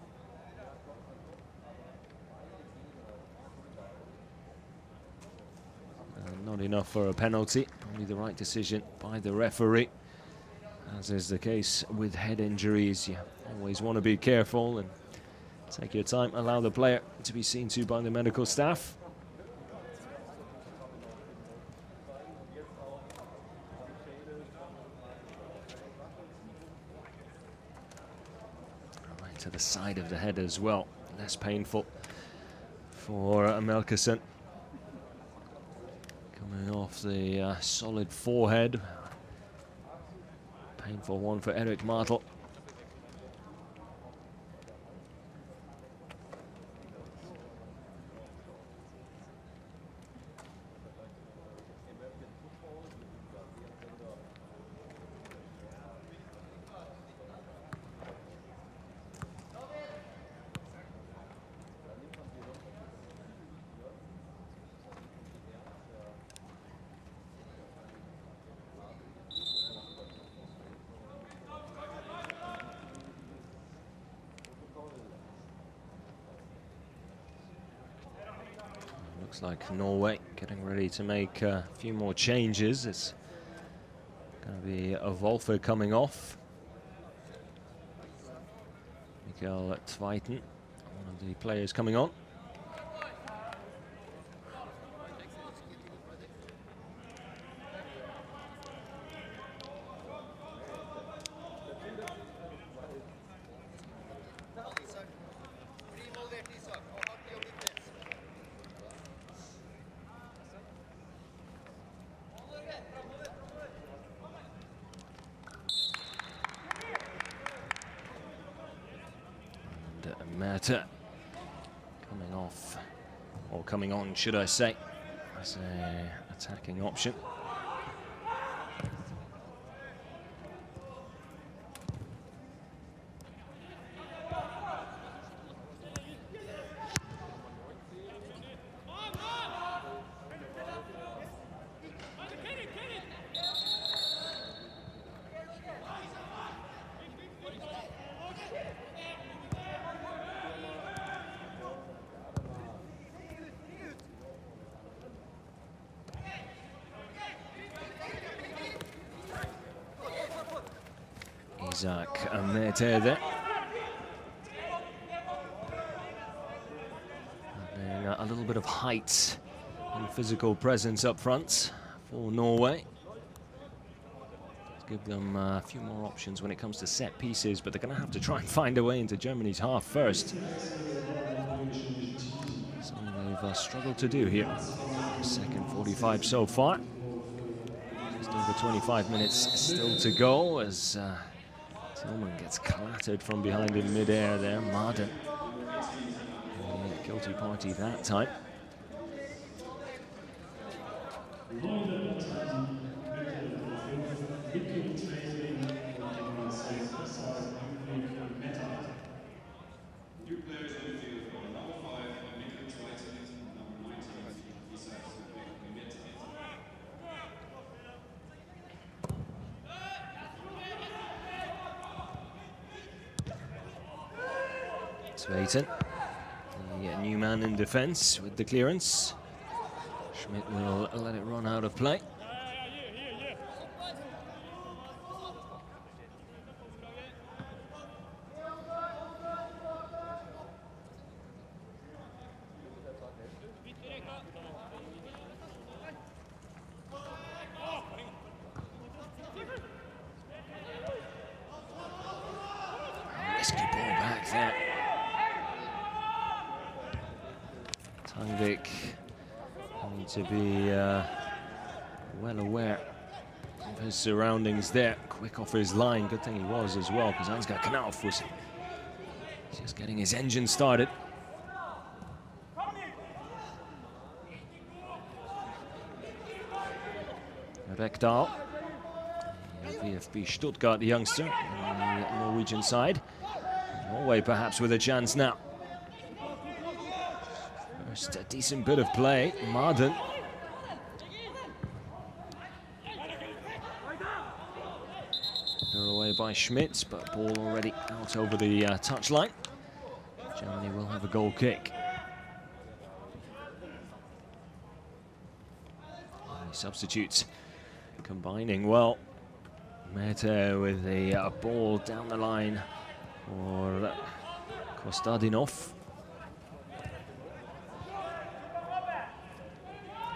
Not enough for a penalty. Probably the right decision by the referee. As is the case with head injuries, you always want to be careful and take your time. Allow the player to be seen to by the medical staff. Right to the side of the head as well. Less painful for Melkersen. Coming off the solid forehead. Painful one for Erik Martel. Looks like Norway getting ready to make a few more changes. It's going to be a Wolfe coming off. Mikael Tveiten, one of the players coming on. Meta coming off, or coming on, should I say, as an attacking option. Isaac Mete there. And a little bit of height and physical presence up front for Norway. Let's give them a few more options when it comes to set pieces, but they're going to have to try and find a way into Germany's half first. Something have struggled to do here. Second 45 so far. Just over 25 minutes still to go as Tillman gets clattered from behind in mid-air there. Marden, guilty party that time. Sveiten, the new man in defense with the clearance. Schmidt will let it run out of play. Risky ball back there. Tangvik need to be well aware of his surroundings there. Quick off his line. Good thing he was as well, because Ansgar Knauf was just getting his engine started. Rekdal, VfB Stuttgart youngster on the Norwegian side. Norway perhaps with a chance now. First a decent bit of play. Marden. They're away by Schmidt, but ball already out over the touchline. Germany will have a goal kick. Substitutes combining well. Mete with a ball down the line for Kostadinov.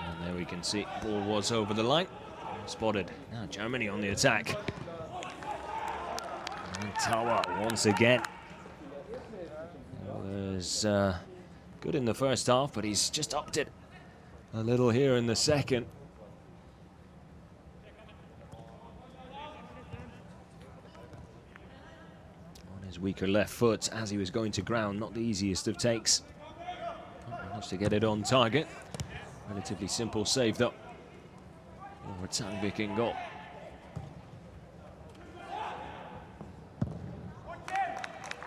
And there we can see ball was over the line. Spotted. Now Germany on the attack. And Tawa once again. Was good in the first half, but he's just upped it a little here in the second. His weaker left foot as he was going to ground, not the easiest of takes. Managed to get it on target. Relatively simple save though. Over Tangvik in goal.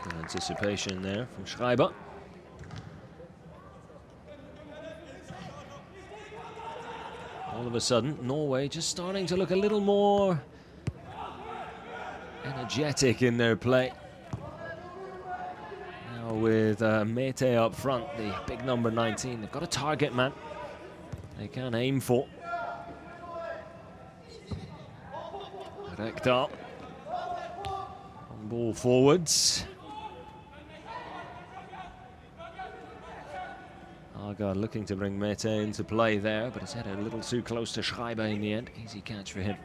Good anticipation there from Schreiber. All of a sudden, Norway just starting to look a little more energetic in their play. With Mete up front, the big number 19. They've got a target man they can aim for. Rekdal on ball forwards. Agar looking to bring Mete into play there, but it's had a little too close to Schreiber in the end. Easy catch for him.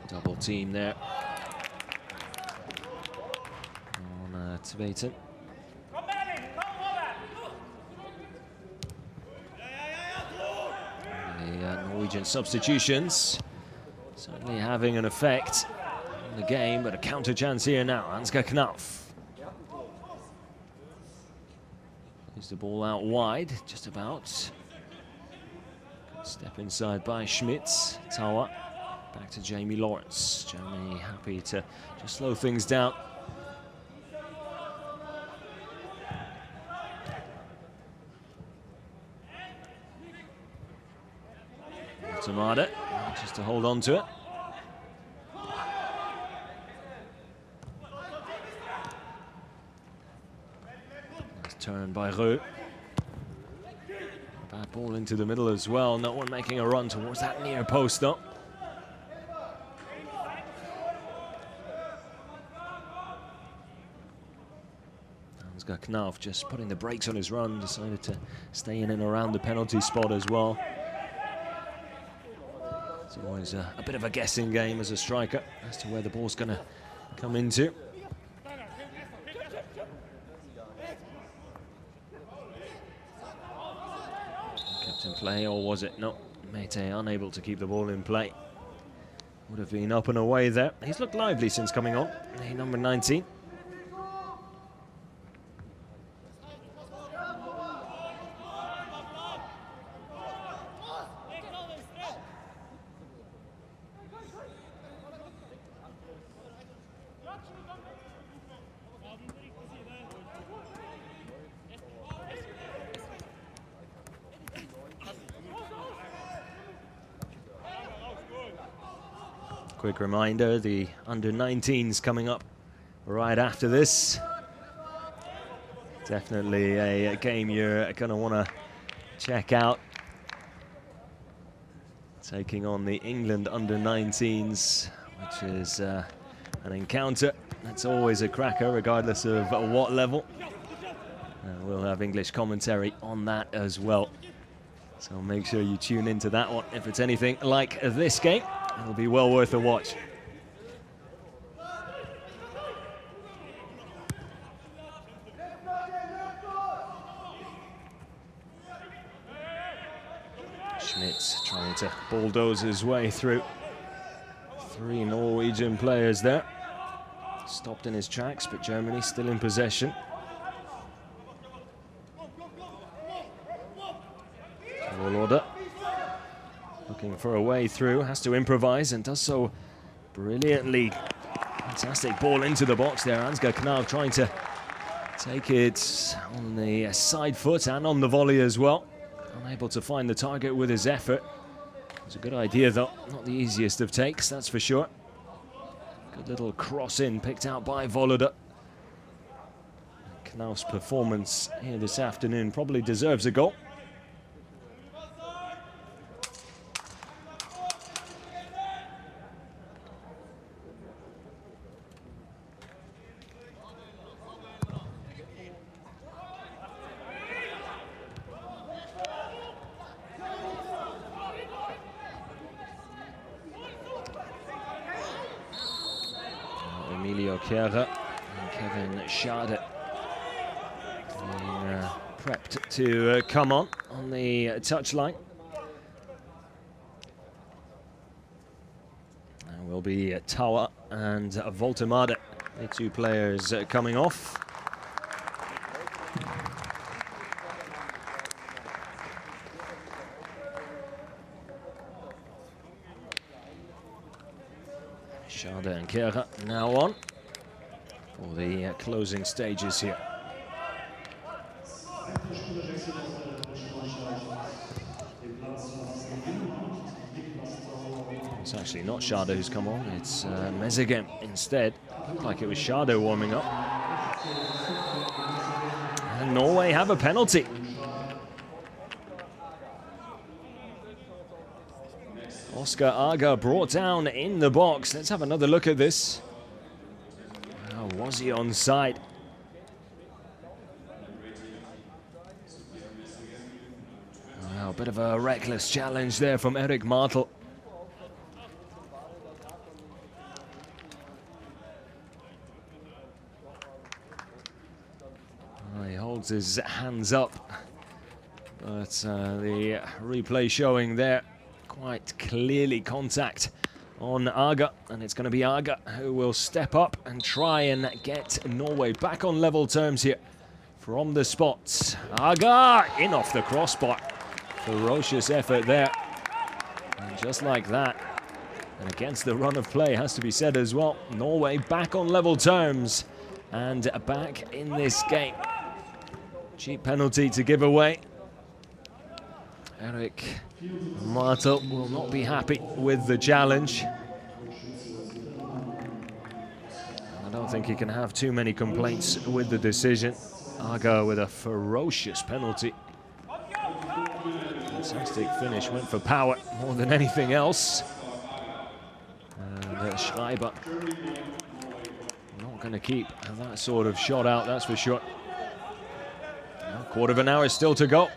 Double team there on Tveiten. The Norwegian substitutions certainly having an effect on the game, but a counter chance here now. Ansgar Knauf. Plays the ball out wide, just about. Good step inside by Schmidt. Tawa. Back to Jamie Lawrence. Germany happy to just slow things down. Tamada, just to hold on to it. Nice turn by Reux. Bad ball into the middle as well. No one making a run towards that near post though. Ansgar Knauf just putting the brakes on his run, decided to stay in and around the penalty spot as well. It's always a bit of a guessing game as a striker as to where the ball's going to come into. Kept in play, or was it? No, Mete unable to keep the ball in play. Would have been up and away there. He's looked lively since coming on, number 19. Quick reminder, the under-19s coming up right after this. Definitely a game you're going to want to check out. Taking on the England under-19s, which is an encounter. That's always a cracker, regardless of what level. We'll have English commentary on that as well. So make sure you tune into that one. If it's anything like this game, it'll be well worth a watch. Schmitz trying to bulldoze his way through. 3 Norwegian players there. Stopped in his tracks, but Germany still in possession. Order. Looking for a way through, has to improvise and does so brilliantly. Fantastic ball into the box there. Ansgar Knauf trying to take it on the side foot and on the volley as well. Unable to find the target with his effort. It's a good idea though, not the easiest of takes, that's for sure. Good little cross in picked out by Voloda. Knauf's performance here this afternoon probably deserves a goal. Kjære and Kevin Schade being prepped to come on the touchline. There will be Tower and Voltemade, the 2 players coming off. Schade and Kjære now on for the closing stages here. It's actually not Schade who's come on, it's Mezigen instead. Looked like it was Schade warming up. And Norway have a penalty. Oscar Aga brought down in the box. Let's have another look at this. Oh, was he onside? Wow, a bit of a reckless challenge there from Erik Martel. He holds his hands up, but the replay showing there quite clearly contact on Aga, and it's going to be Aga who will step up and try and get Norway back on level terms here from the spot. Aga in off the crossbar. Ferocious effort there. And just like that, and against the run of play, has to be said as well, Norway back on level terms and back in this game. Cheap penalty to give away. Erik Martel will not be happy with the challenge. I don't think he can have too many complaints with the decision. Aga with a ferocious penalty. Fantastic finish, went for power more than anything else. And Schreiber not going to keep that sort of shot out, that's for sure. Quarter of an hour still to go.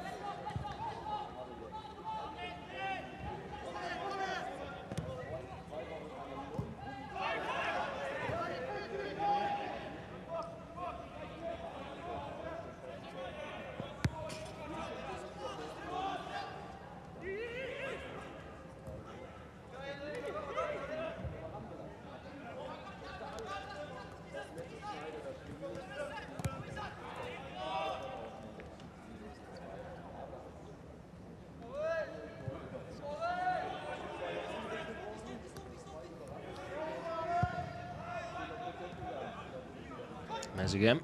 Again,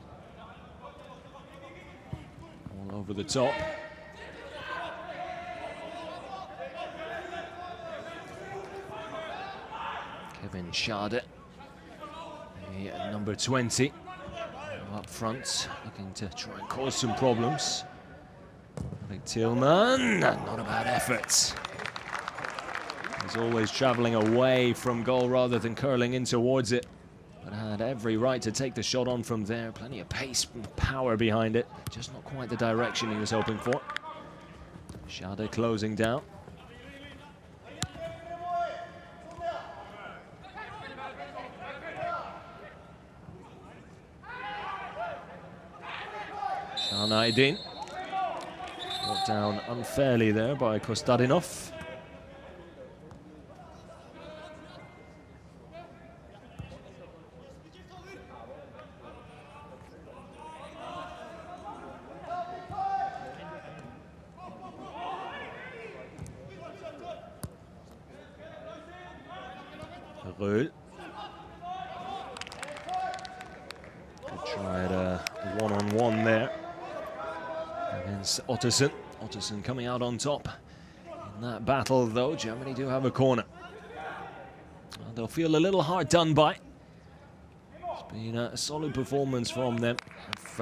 all over the top. Kevin Schade, the number 20, up front, looking to try and cause some problems. Big Tillman, not a bad effort. He's always travelling away from goal rather than curling in towards it. But had every right to take the shot on from there. Plenty of pace and power behind it. Just not quite the direction he was hoping for. Schade closing down. Shanaidin. Brought down unfairly there by Kostadinov. Röhl. Could try it a one-on-one there against Ottersen. Ottersen coming out on top in that battle, though. Germany do have a corner. Well, they'll feel a little hard done by. It's been a solid performance from them.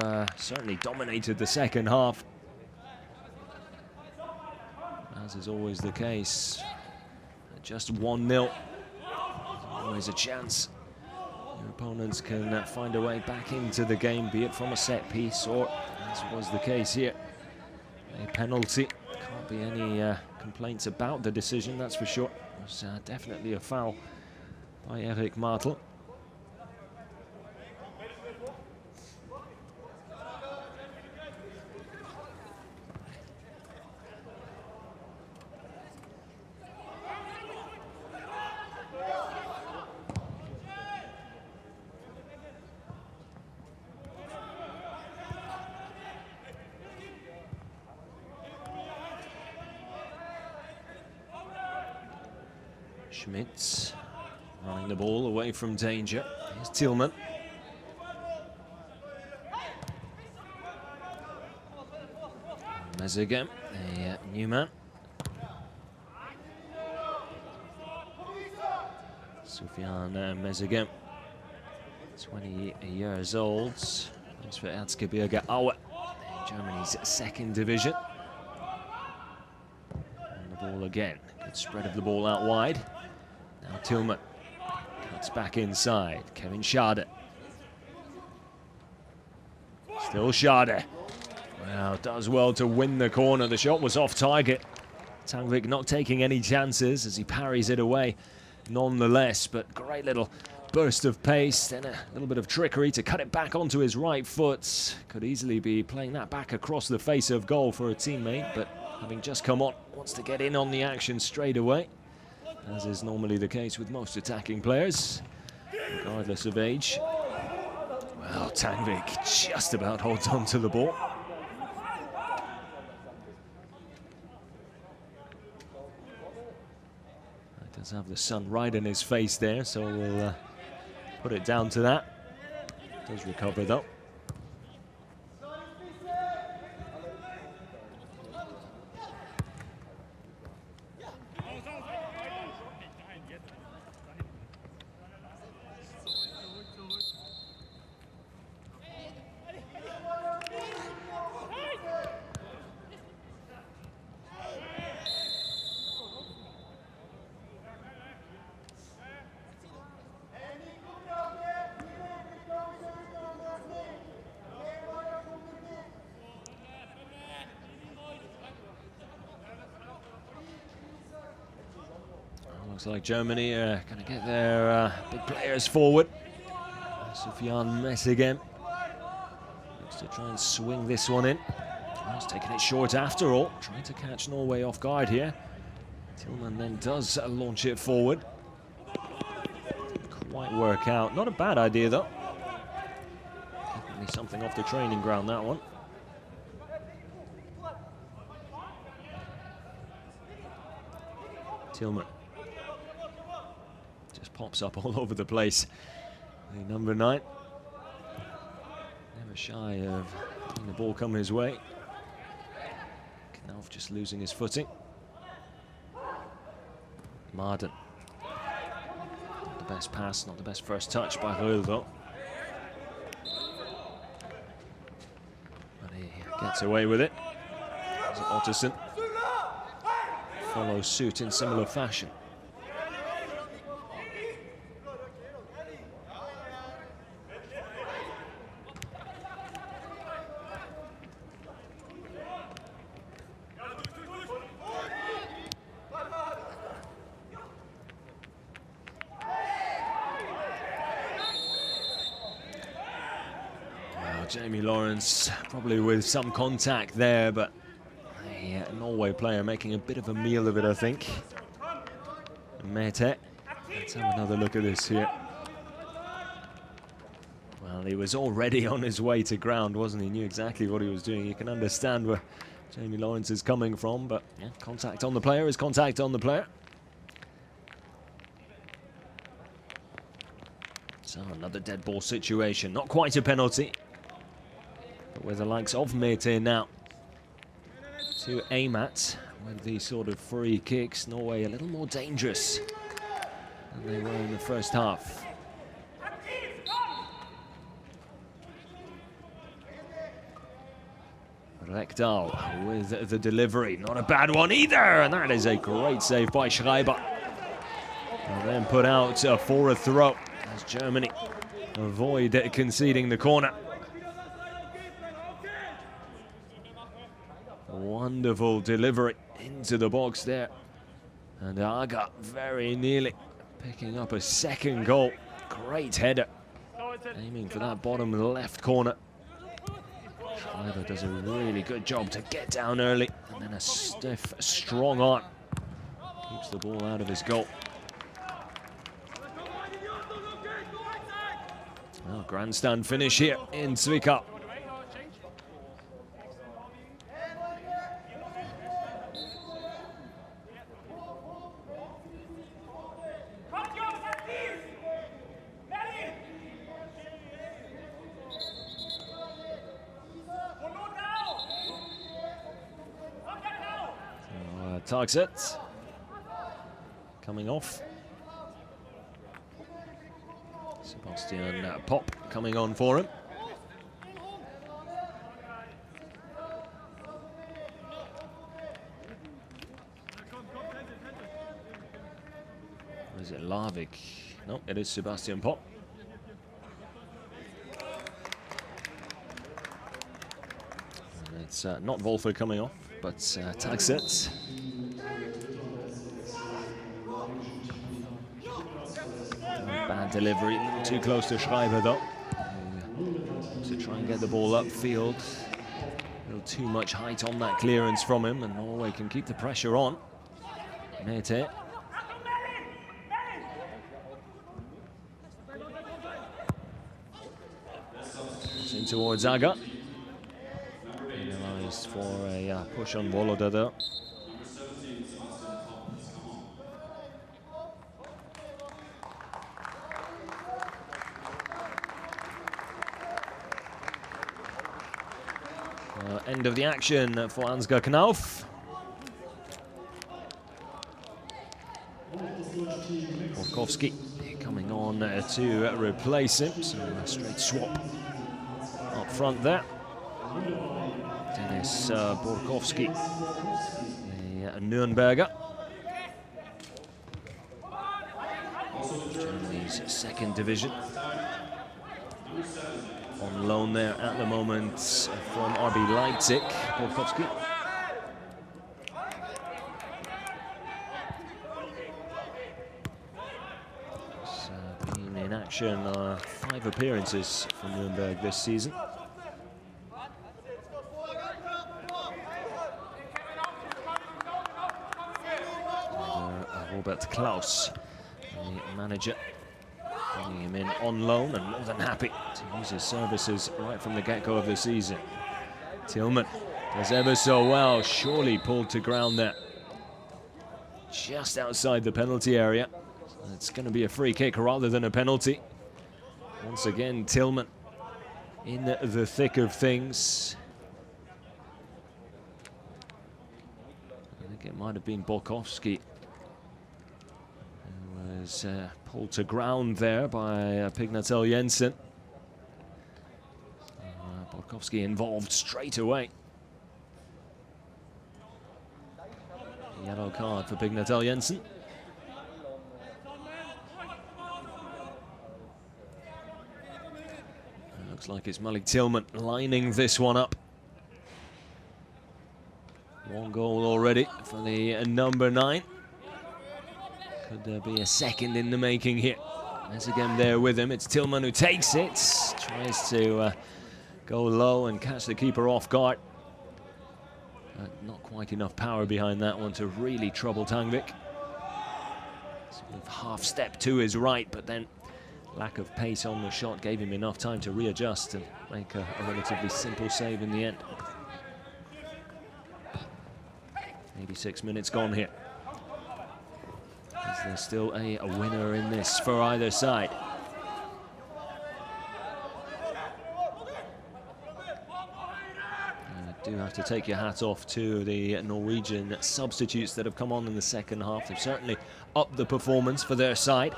Have certainly dominated the second half, as is always the case. Just 1-0. Always a chance your opponents can find a way back into the game, be it from a set piece or, as was the case here, a penalty. Can't be any complaints about the decision, that's for sure. It was definitely a foul by Erik Martel. Schmitz running the ball away from danger. Here's Tillman. Mezigem, a new man. Sufjan Mezigem, 20 years old. Plays for Erzgebirge Aue, Germany's second division. On the ball again. Good spread of the ball out wide. Now Tillman cuts back inside. Kevin Schade. Still Schade. Well, does well to win the corner. The shot was off target. Tangvik not taking any chances as he parries it away nonetheless, but great little burst of pace, then a little bit of trickery to cut it back onto his right foot. Could easily be playing that back across the face of goal for a teammate, but having just come on, wants to get in on the action straight away, as is normally the case with most attacking players, regardless of age. Well, Tangvik just about holds on to the ball. Does have the sun right in his face there, so we'll put it down to that. Does recover though. Looks like Germany are going to get their big players forward. Sufjan Mess again. Looks to try and swing this one in. Oh, he's taking it short after all. Trying to catch Norway off guard here. Tillman then does launch it forward. Didn't quite work out. Not a bad idea though. Definitely something off the training ground, that one. Tillman just pops up all over the place. The number 9, never shy of letting the ball come his way. Knauf just losing his footing. Marden. Not the best pass, not the best first touch by Röhl though. But he gets away with it. Ottersen follows suit in similar fashion. Jamie Lawrence probably with some contact there, but a Norway player making a bit of a meal of it, I think. Mete. Let's have another look at this here. Well, he was already on his way to ground, wasn't he? Knew exactly what he was doing. You can understand where Jamie Lawrence is coming from, but yeah, contact on the player is contact on the player. So another dead ball situation. Not quite a penalty, but with the likes of Mete now to aim at with these sort of free kicks, Norway a little more dangerous than they were in the first half. Rekdal with the delivery, not a bad one either, and that is a great save by Schreiber. And then put out for a throw as Germany avoid conceding the corner. Wonderful delivery into the box there, and Aga very nearly picking up a second goal. Great header, aiming for that bottom left corner. Schreiber does a really good job to get down early, and then a stiff, strong arm keeps the ball out of his goal. Well, grandstand finish here in Zwickau. Target coming off. Sebastian Pop coming on for him. Or is it Larvik? No, it is Sebastian Pop. And it's not Wolfer coming off, but Tagset. Bad delivery, a little too close to Schreiber though. To try and get the ball upfield. A little too much height on that clearance from him, and Norway can keep the pressure on. Mete. In towards Aga. Penalised for a push on Woloda though. End of the action for Ansgar Knauf. Borkowski coming on to replace him, so a straight swap up front there. Dennis Borkowski, the Nürnberger. Germany's second division. On loan there at the moment from RB Leipzig, Borkowski. reception, 5 appearances for Nuremberg this season. Robert Klaus, the manager, bringing him in on loan and more than happy to use his services right from the get-go of the season. Tillman does ever so well, surely pulled to ground there. Just outside the penalty area. It's going to be a free kick rather than a penalty. Once again, Tillman in the thick of things. I think it might have been Borkowski who was pulled to ground there by Pignatel Jensen. Borkowski involved straight away. Yellow card for Pignatel Jensen. Looks like it's Malik Tillman lining this one up. 1 goal already for the number 9. Could there be a second in the making here? Once again there with him, it's Tillman who takes it. Tries to go low and catch the keeper off guard. Not quite enough power behind that one to really trouble Tangvik. Sort of half step to his right, but then lack of pace on the shot gave him enough time to readjust and make a relatively simple save in the end. 86 minutes gone here. Is there still a winner in this for either side? Do have to take your hat off to the Norwegian substitutes that have come on in the second half. They've certainly upped the performance for their side.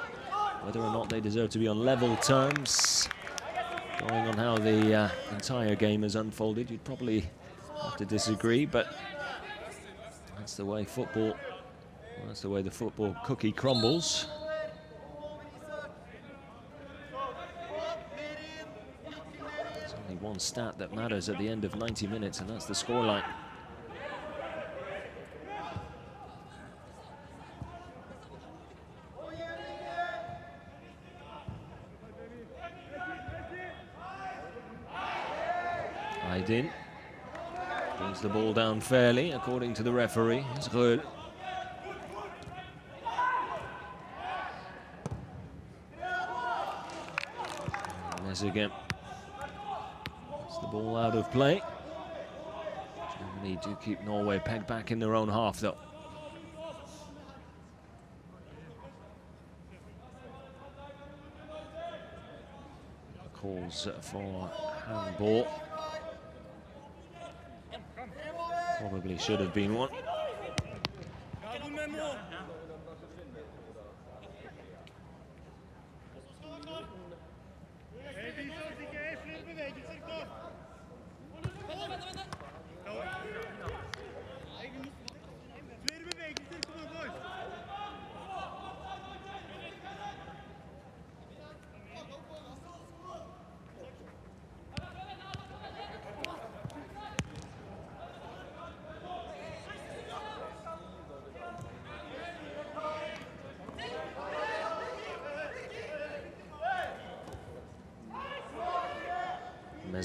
Whether or not they deserve to be on level terms, going on how the entire game has unfolded, you'd probably have to disagree, but that's the way football, that's the way the football cookie crumbles. There's only one stat that matters at the end of 90 minutes, and that's the scoreline. Aydin brings the ball down fairly, according to the referee. It's Röhl. Again. That's the ball out of play. Germany do keep Norway pegged back in their own half, though. Calls for handball. Probably should have been one.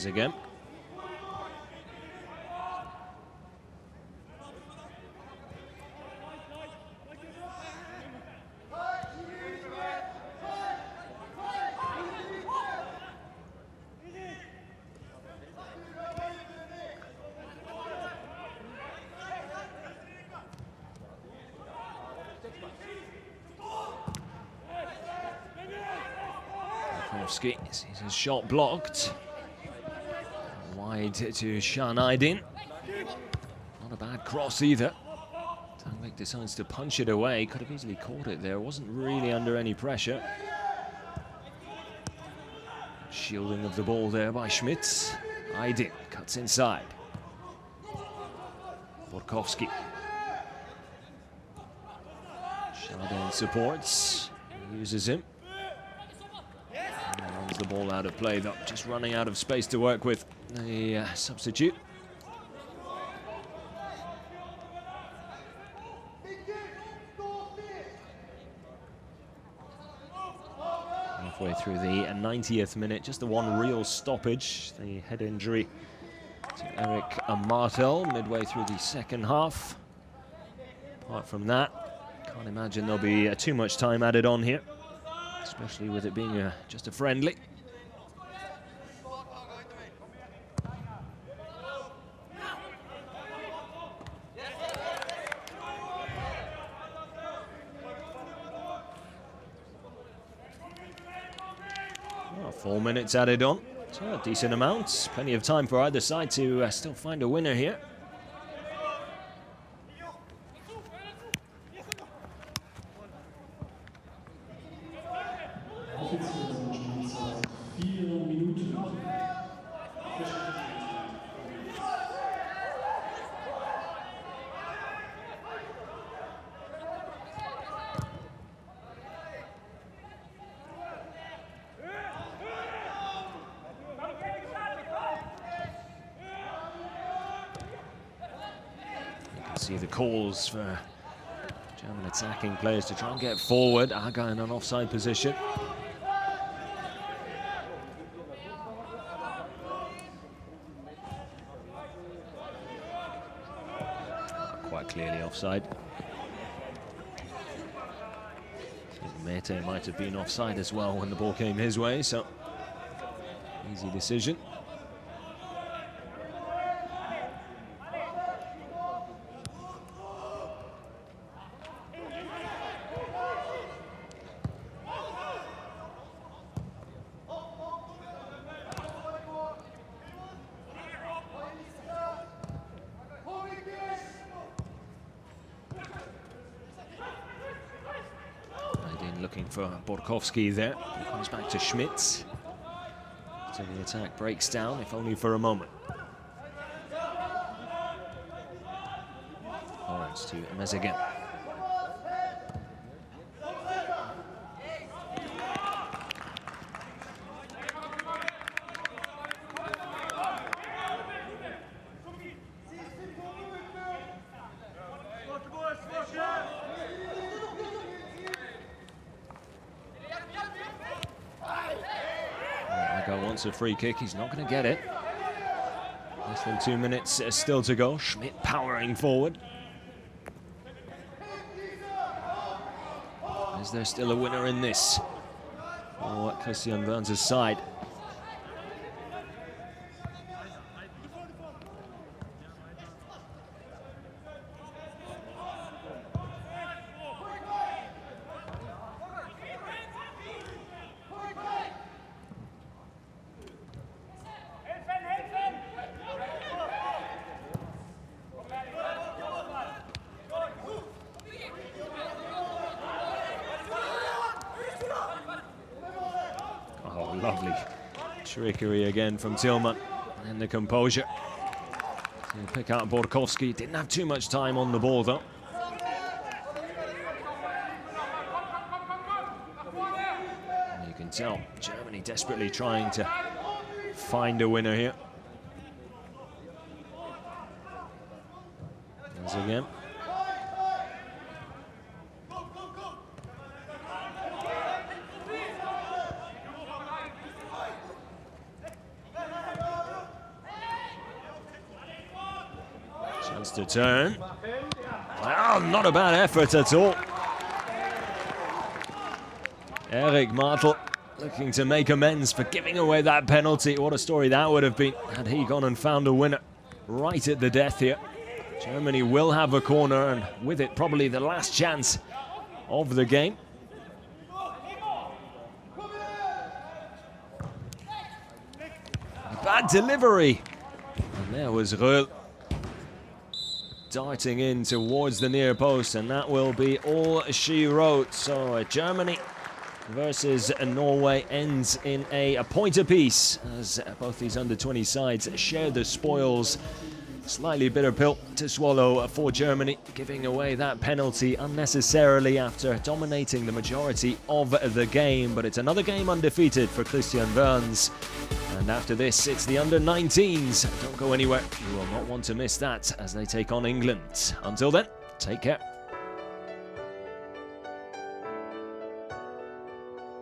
Again. Borkowski sees his shot blocked. Wide to Can Aydin. Not a bad cross either. Tangvik decides to punch it away. Could have easily caught it there. Wasn't really under any pressure. Shielding of the ball there by Schmitz. Aydin cuts inside. Borkowski. Chardin supports. Uses him. Runs the ball out of play though. Just running out of space to work with. The substitute. Halfway through the 90th minute, just the one real stoppage, the head injury to Eric Martel midway through the second half. Apart from that, can't imagine there'll be too much time added on here, especially with it being just a friendly. Well, 4 minutes added on, so a decent amount. Plenty of time for either side to still find a winner here. See the calls for German attacking players to try and get forward. Aga in an offside position. Quite clearly offside. Mete might have been offside as well when the ball came his way, so easy decision. Looking for Borkowski there. He comes back to Schmitz. So the attack breaks down, if only for a moment. Lawrence to Mezigan. Wants a free kick, he's not going to get it. Less than 2 minutes still to go. Schmidt powering forward. Is there still a winner in this? Oh, Christian Wörns' side. Lovely trickery again from Tillman, and the composure to pick out Borkowski. Didn't have too much time on the ball though. And you can tell Germany desperately trying to find a winner here. Once again. Chance to turn. Well, not a bad effort at all. Eric Martel looking to make amends for giving away that penalty. What a story that would have been had he gone and found a winner right at the death here. Germany will have a corner, and with it probably the last chance of the game. A bad delivery. And there was Röhl darting in towards the near post, and that will be all she wrote. So Germany versus Norway ends in a point apiece, as both these under-20 sides share the spoils. Slightly bitter pill to swallow for Germany, giving away that penalty unnecessarily after dominating the majority of the game. But it's another game undefeated for Christian Wörns. And after this, it's the under-19s. Don't go anywhere. You will not want to miss that as they take on England. Until then, take care.